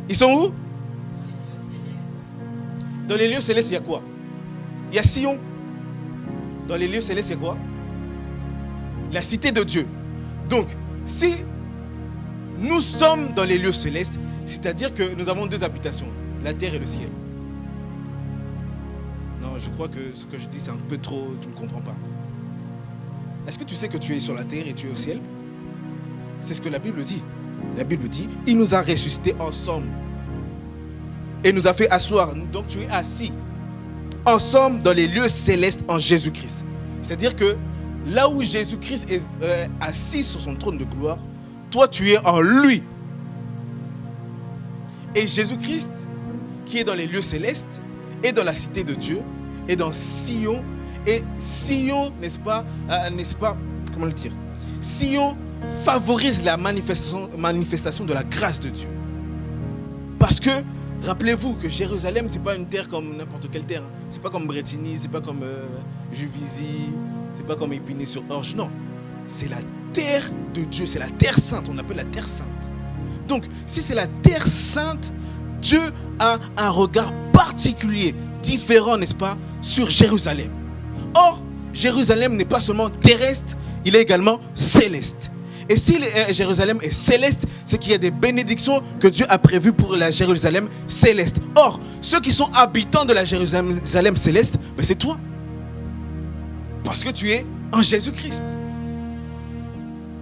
Ils sont où? Dans les lieux célestes, il y a quoi? Il y a Sion. Dans les lieux célestes, il y a quoi? La cité de Dieu. Donc, si nous sommes dans les lieux célestes, c'est-à-dire que nous avons deux habitations, la terre et le ciel. Non, je crois que ce que je dis, c'est un peu trop, tu ne comprends pas. Est-ce que tu sais que tu es sur la terre et tu es au ciel? C'est ce que la Bible dit. La Bible dit, il nous a ressuscités ensemble. Et nous a fait asseoir. Donc tu es assis ensemble dans les lieux célestes en Jésus-Christ. C'est-à-dire que là où Jésus-Christ est assis sur son trône de gloire, toi tu es en lui. Et Jésus-Christ, qui est dans les lieux célestes, est dans la cité de Dieu, est dans Sion. Et Sion, n'est-ce pas, comment le dire? Sion favorise la manifestation de la grâce de Dieu. Parce que, rappelez-vous que Jérusalem, ce n'est pas une terre comme n'importe quelle terre. Ce n'est pas comme Bretigny, ce n'est pas comme Juvisy, ce n'est pas comme Épinay-sur-Orge. Non, c'est la terre de Dieu, c'est la terre sainte, on appelle la terre sainte. Donc, si c'est la terre sainte, Dieu a un regard particulier, différent, n'est-ce pas, sur Jérusalem. Or, Jérusalem n'est pas seulement terrestre, il est également céleste. Et si Jérusalem est céleste, c'est qu'il y a des bénédictions que Dieu a prévues pour la Jérusalem céleste. Or, ceux qui sont habitants de la Jérusalem céleste, ben c'est toi. Parce que tu es en Jésus-Christ.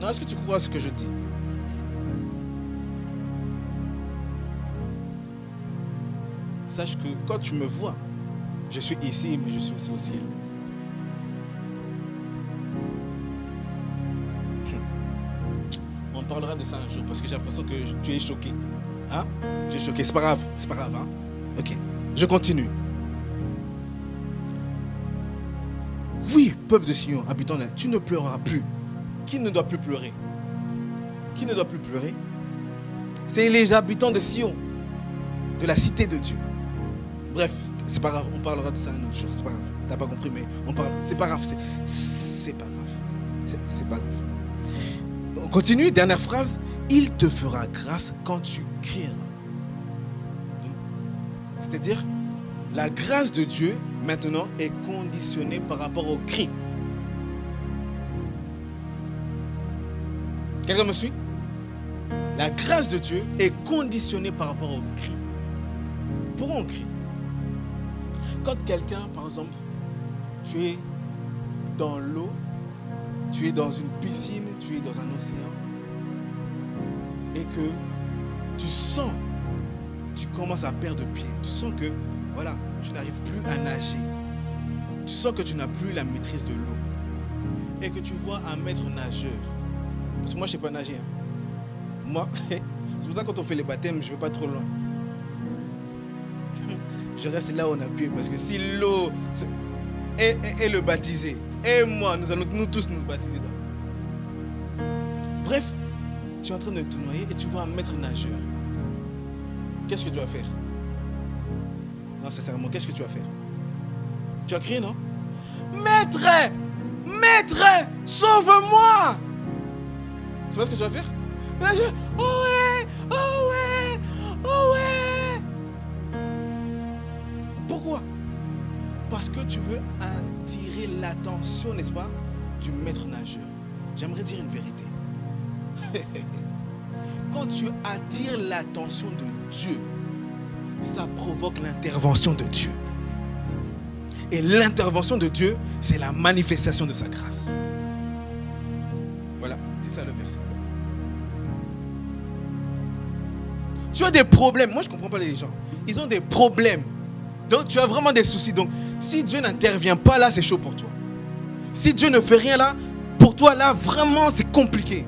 Non, est-ce que tu crois ce que je dis? Sache que quand tu me vois, je suis ici, mais je suis aussi au ciel. On parlera de ça un jour parce que j'ai l'impression que tu es choqué. Hein? Tu es choqué, c'est pas grave, hein? Ok, je continue. Oui, peuple de Sion, habitant là, tu ne pleureras plus. Qui ne doit plus pleurer? Qui ne doit plus pleurer? C'est les habitants de Sion, de la cité de Dieu. Bref, c'est pas grave, on parlera de ça un autre jour, c'est pas grave. T'as pas compris, mais on parle. C'est pas grave, c'est pas grave. C'est pas grave. On continue, dernière phrase. Il te fera grâce quand tu crieras. C'est-à-dire, la grâce de Dieu, maintenant, est conditionnée par rapport au cri. Quelqu'un me suit? La grâce de Dieu est conditionnée par rapport au cri. Pourquoi on crie? Quand quelqu'un, par exemple, tu es dans l'eau, tu es dans une piscine, tu es dans un océan, et que tu sens, tu commences à perdre pied, tu sens que, voilà, tu n'arrives plus à nager, tu sens que tu n'as plus la maîtrise de l'eau, et que tu vois un maître nageur, parce que moi je ne sais pas nager, hein. Moi, c'est pour ça que quand on fait les baptêmes, je ne vais pas trop loin. Je reste là où on a pied, parce que si l'eau est le baptisé, et moi, nous allons nous tous nous baptiser dedans. Bref, tu es en train de te noyer et tu vois un maître nageur. Qu'est-ce que tu vas faire? Non, sincèrement, qu'est-ce que tu vas faire? Tu vas crier, non? Maître! Maître! Sauve-moi! C'est pas ce que tu vas faire? Oh ouais! Oh ouais! Oh ouais! Pourquoi? Parce que tu veux attirer l'attention, n'est-ce pas, du maître nageur. J'aimerais dire une vérité. Quand tu attires l'attention de Dieu, ça provoque l'intervention de Dieu. Et l'intervention de Dieu, c'est la manifestation de sa grâce. Voilà, c'est ça le verset. Tu as des problèmes. Moi, je ne comprends pas les gens. Ils ont des problèmes. Donc, tu as vraiment des soucis. Donc, si Dieu n'intervient pas là, c'est chaud pour toi. Si Dieu ne fait rien là, pour toi, là, vraiment, c'est compliqué.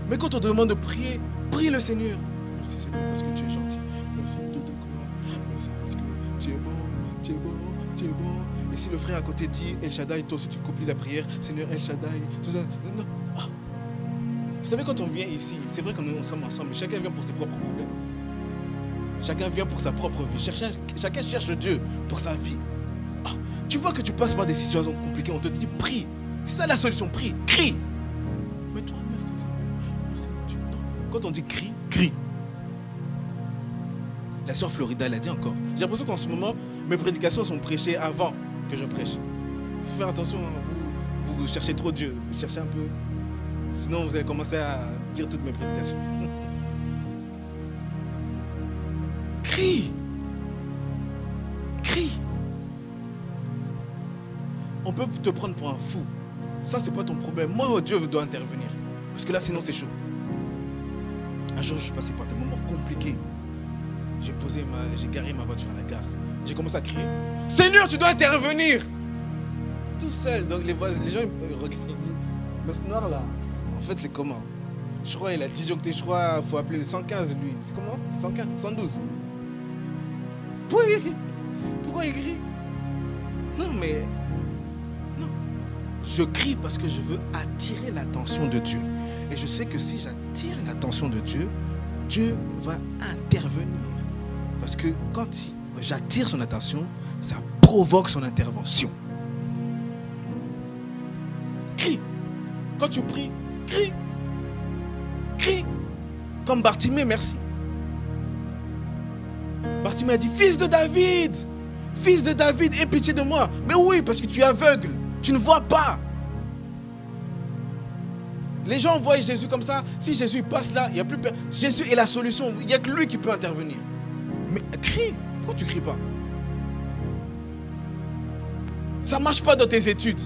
Mais quand on te demande de prier, prie le Seigneur. Merci Seigneur parce que tu es gentil. Merci Dieu de gloire. Merci parce que tu es bon, tu es bon, tu es bon. Et si le frère à côté dit El Shaddai, toi aussi tu copies la prière, Seigneur El Shaddai, tout ça. Non. Ah. Vous savez, quand on vient ici, c'est vrai que nous sommes ensemble, mais chacun vient pour ses propres problèmes. Chacun vient pour sa propre vie. Chacun cherche Dieu pour sa vie. Ah. Tu vois que tu passes par des situations compliquées, on te dit prie. C'est ça la solution, prie, crie. Mais toi, merci Seigneur, merci mon Dieu. Non. Quand on dit crie, crie. La sœur Florida l'a dit encore. J'ai l'impression qu'en ce moment, mes prédications sont prêchées avant que je prêche. Il faut faire attention, vous cherchez trop Dieu, vous cherchez un peu. Sinon, vous allez commencer à dire toutes mes prédications. Crie. Crie. On peut te prendre pour un fou. Ça, c'est pas ton problème. Moi, Dieu doit intervenir. Parce que là, sinon, c'est chaud. Un jour, je suis passé par des moments compliqués. J'ai garé ma voiture à la gare. J'ai commencé à crier. Seigneur, tu dois intervenir. Tout seul. Donc, les gens ils regardent. Mais ce noir là, en fait, c'est comment? Je crois qu'il a disjoncté. Je crois qu'il faut appeler le 115, lui. C'est comment? 115, 112. Pourquoi il crie? Non, mais... Non. Je crie parce que je veux attirer l'attention de Dieu. Et je sais que si j'attire l'attention de Dieu, Dieu va intervenir. Parce que quand j'attire son attention, ça provoque son intervention. Crie. Quand tu pries, crie. Crie. Comme Bartimée, merci. Bartimée a dit, fils de David, aie pitié de moi. Mais oui, parce que tu es aveugle, tu ne vois pas. Les gens voient Jésus comme ça. Si Jésus passe là, il n'y a plus personne. Jésus est la solution. Il n'y a que lui qui peut intervenir. Mais crie. Pourquoi tu ne cries pas? Ça ne marche pas dans tes études.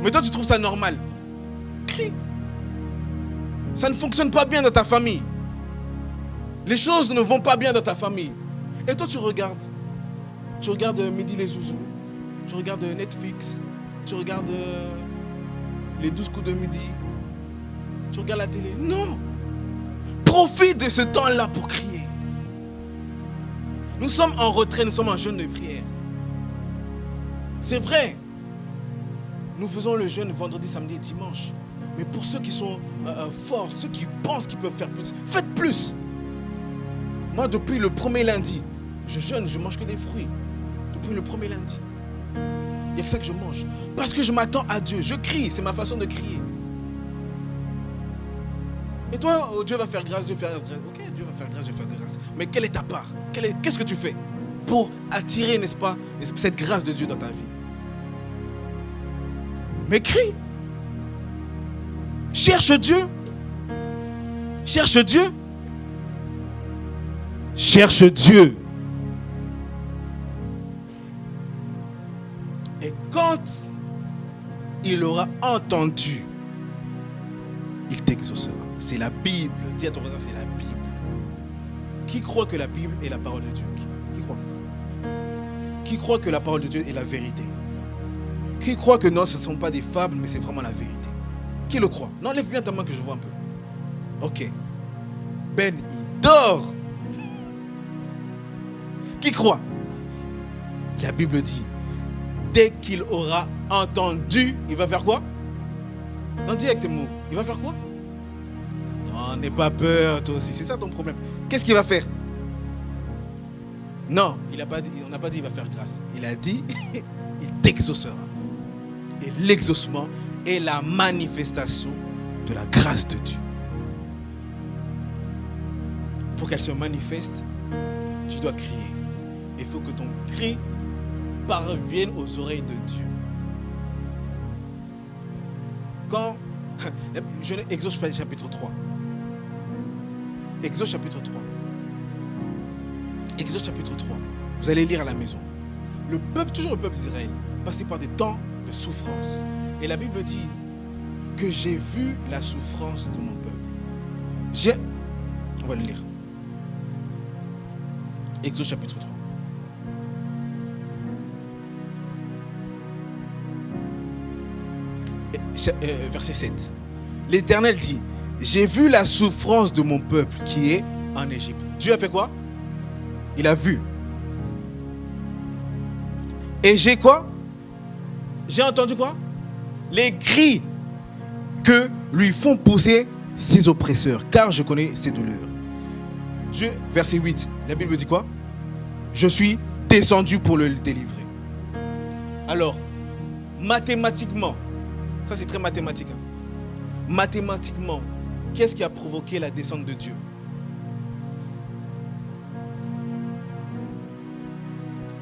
Mais toi, tu trouves ça normal. Crie. Ça ne fonctionne pas bien dans ta famille. Les choses ne vont pas bien dans ta famille. Et toi, tu regardes. Tu regardes Midi les Zouzous. Tu regardes Netflix. Tu regardes les 12 coups de midi. Tu regardes la télé. Non. Profite de ce temps-là pour crier. Nous sommes en retrait, nous sommes en jeûne de prière. C'est vrai. Nous faisons le jeûne vendredi, samedi et dimanche. Mais pour ceux qui sont forts, ceux qui pensent qu'ils peuvent faire plus, faites plus. Moi, depuis le premier lundi, je jeûne, je mange que des fruits. Depuis le premier lundi. Il n'y a que ça que je mange. Parce que je m'attends à Dieu. Je crie, c'est ma façon de crier. Et toi, Dieu va faire grâce, Dieu va faire grâce. Ok, Dieu va faire grâce, Dieu va faire grâce. Mais quelle est ta part? Qu'est-ce que tu fais pour attirer, n'est-ce pas, cette grâce de Dieu dans ta vie? Mais crie. Cherche Dieu. Cherche Dieu. Cherche Dieu. Et quand il aura entendu, il t'exaucera. C'est la Bible. Dis à ton voisin, c'est la Bible. Qui croit que la Bible est la parole de Dieu? Qui croit? Qui croit que la parole de Dieu est la vérité? Qui croit que non, ce ne sont pas des fables, mais c'est vraiment la vérité? Qui le croit? Non, lève bien ta main que je vois un peu. Ok. Ben, il dort. Qui croit? La Bible dit, dès qu'il aura entendu, il va faire quoi? Non, dis avec tes mots. Il va faire quoi? Non, n'aie pas peur, toi aussi. C'est ça ton problème. Qu'est-ce qu'il va faire? Non, on n'a pas dit il va faire grâce. Il a dit, il t'exaucera. Et l'exaucement est la manifestation de la grâce de Dieu. Pour qu'elle se manifeste, tu dois crier. Il faut que ton cri parvienne aux oreilles de Dieu. Quand Exode chapitre 3. Exode chapitre 3. Exode chapitre 3. Vous allez lire à la maison. Le peuple, toujours le peuple d'Israël, passait par des temps de souffrance. Et la Bible dit que j'ai vu la souffrance de mon peuple. On va le lire. Exode chapitre 3. Verset 7. L'Éternel dit, j'ai vu la souffrance de mon peuple qui est en Égypte. Dieu a fait quoi? Il a vu. Et j'ai quoi? J'ai entendu quoi? Les cris que lui font pousser ses oppresseurs, car je connais ses douleurs. Dieu, verset 8, la Bible dit quoi? Je suis descendu pour le délivrer. Alors, mathématiquement, ça c'est très mathématique. Mathématiquement, qu'est-ce qui a provoqué la descente de Dieu?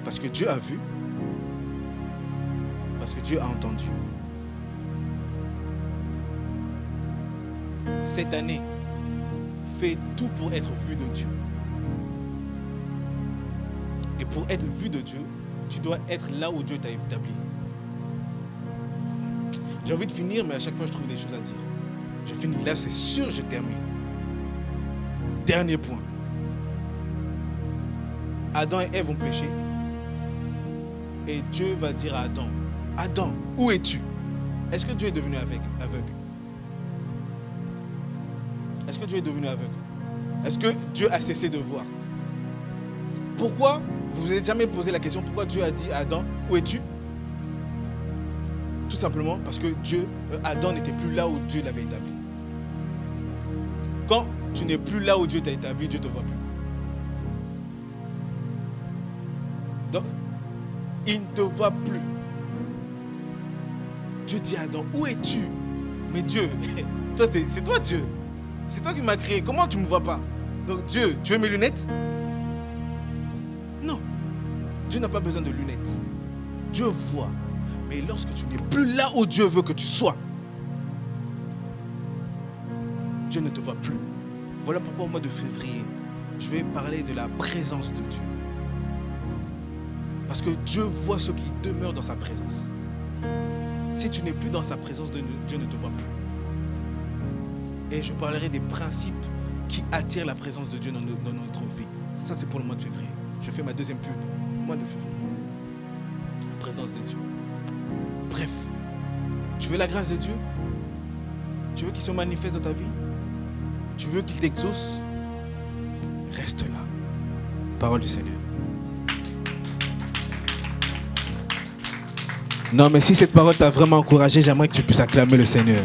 Parce que Dieu a vu, parce que Dieu a entendu. Cette année, fais tout pour être vu de Dieu. Et pour être vu de Dieu, tu dois être là où Dieu t'a établi. J'ai envie de finir, mais à chaque fois je trouve des choses à dire. Je finis là, c'est sûr, je termine. Dernier point. Adam et Ève ont péché. Et Dieu va dire à Adam, Adam, où es-tu? Est-ce que Dieu est devenu aveugle? Est-ce que Dieu est devenu aveugle? Est-ce que Dieu a cessé de voir? Pourquoi? Vous vous êtes jamais posé la question, pourquoi Dieu a dit à Adam, où es-tu? Tout simplement parce que Adam n'était plus là où Dieu l'avait établi. Quand tu n'es plus là où Dieu t'a établi, Dieu ne te voit plus. Donc, il ne te voit plus. Dieu dit à Adam, où es-tu? Mais Dieu, toi, c'est toi Dieu. C'est toi qui m'as créé. Comment tu ne me vois pas? Donc Dieu, tu veux mes lunettes? Non. Dieu n'a pas besoin de lunettes. Dieu voit. Mais lorsque tu n'es plus là où Dieu veut que tu sois, Dieu ne te voit plus. Voilà pourquoi au mois de février, je vais parler de la présence de Dieu. Parce que Dieu voit ceux qui demeurent dans sa présence. Si tu n'es plus dans sa présence, Dieu ne te voit plus. Et je parlerai des principes qui attirent la présence de Dieu dans notre vie. Ça, c'est pour le mois de février. Je fais ma deuxième pub. Mois de février. La présence de Dieu. Bref. Tu veux la grâce de Dieu? Tu veux qu'il se manifeste dans ta vie? Tu veux qu'il t'exauce? Reste là. Parole du Seigneur. Non, mais si cette parole t'a vraiment encouragé, j'aimerais que tu puisses acclamer le Seigneur.